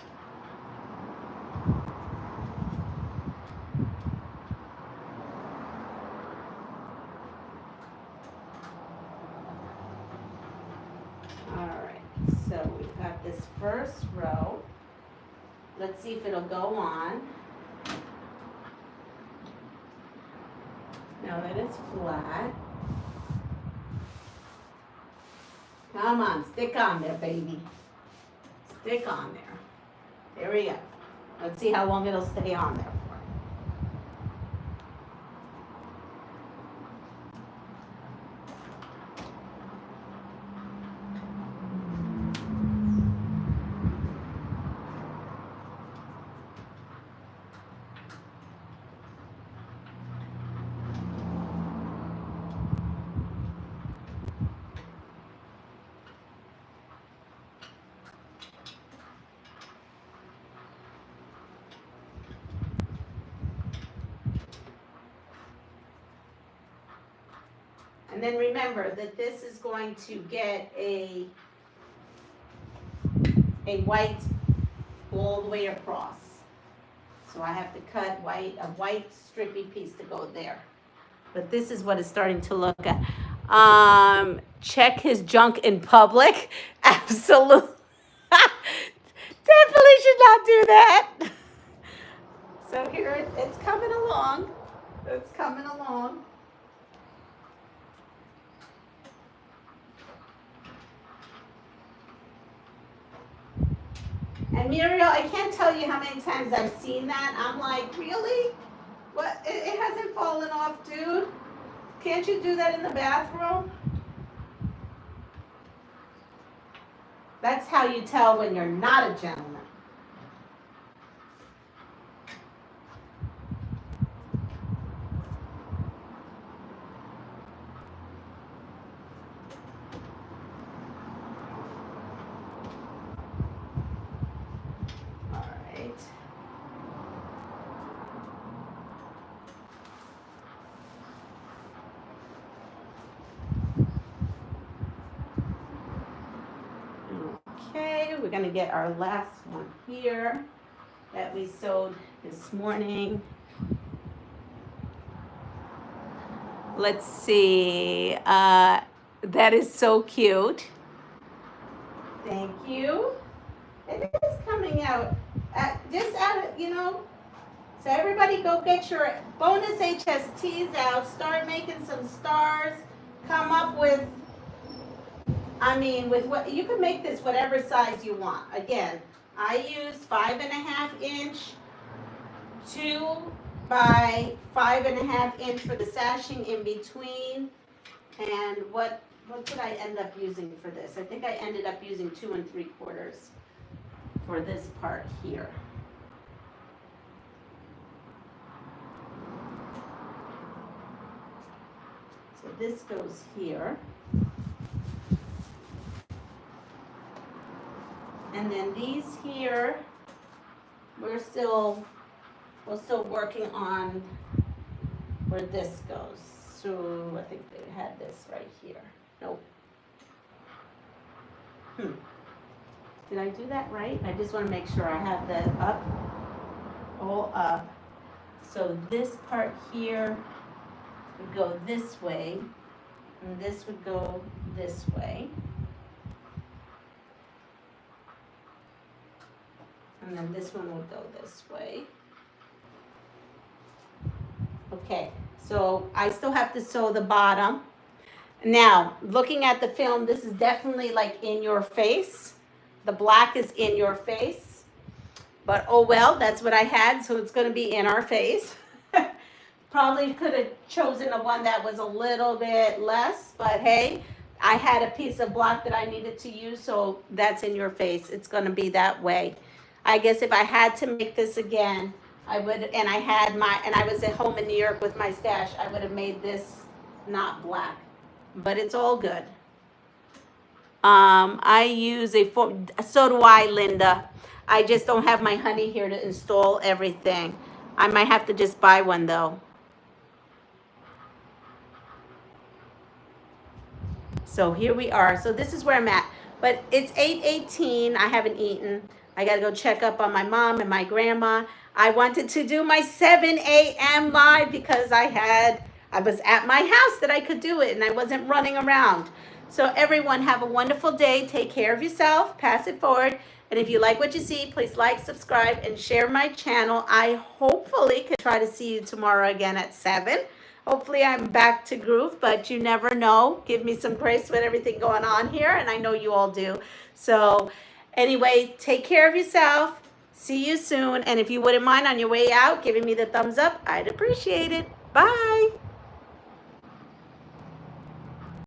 All right, so we've got this first row. Let's see if it'll go on. No, that is flat. Come on, stick on there, baby. Stick on there. There we go. Let's see how long it'll stay on there for. And then remember that this is going to get a white all the way across. So I have to cut a white strippy piece to go there. But this is what it's starting to look at. Check his junk in public. Absolutely. Definitely should not do that. So here it's coming along. It's coming along. And Muriel, I can't tell you how many times I've seen that. I'm like, really? What? It hasn't fallen off, dude. Can't you do that in the bathroom? That's how you tell when you're not a gentleman. we're gonna get our last one here that we sewed this morning. Let's see, that is so cute. Thank you. It is coming out, just out of, you know, so everybody go get your bonus HSTs out, start making some stars, come up with, I mean, with what, you can make this whatever size you want. Again, I used 5.5 inch, 2 by 5.5 inch for the sashing in between. And what did I end up using for this? I think I ended up using 2 3/4 for this part here. So this goes here. And then these here, we're still working on where this goes. So I think they had this right here. Nope. Did I do that right? I just want to make sure I have that up, all up. So this part here would go this way, and this would go this way. And then this one would go this way. Okay, so I still have to sew the bottom. Now, looking at the film, this is definitely like in your face. The black is in your face. But oh well, that's what I had, so it's going to be in our face. Probably could have chosen a one that was a little bit less, but hey, I had a piece of black that I needed to use, so that's in your face. It's going to be that way. I guess if I had to make this again, I would, and I was at home in New York with my stash, I would have made this not black, but it's all good. I use so do I, Linda. I just don't have my honey here to install everything. I might have to just buy one though. So here we are. So this is where I'm at, but it's 8:18. I haven't eaten. I got to go check up on my mom and my grandma. I wanted to do my 7 a.m. live because I was at my house that I could do it and I wasn't running around. So everyone have a wonderful day. Take care of yourself. Pass it forward. And if you like what you see, please like, subscribe, and share my channel. I hopefully can try to see you tomorrow again at 7. Hopefully I'm back to groove, but you never know. Give me some grace with everything going on here, and I know you all do. So anyway, take care of yourself. See you soon. And if you wouldn't mind on your way out giving me the thumbs up, I'd appreciate it. Bye.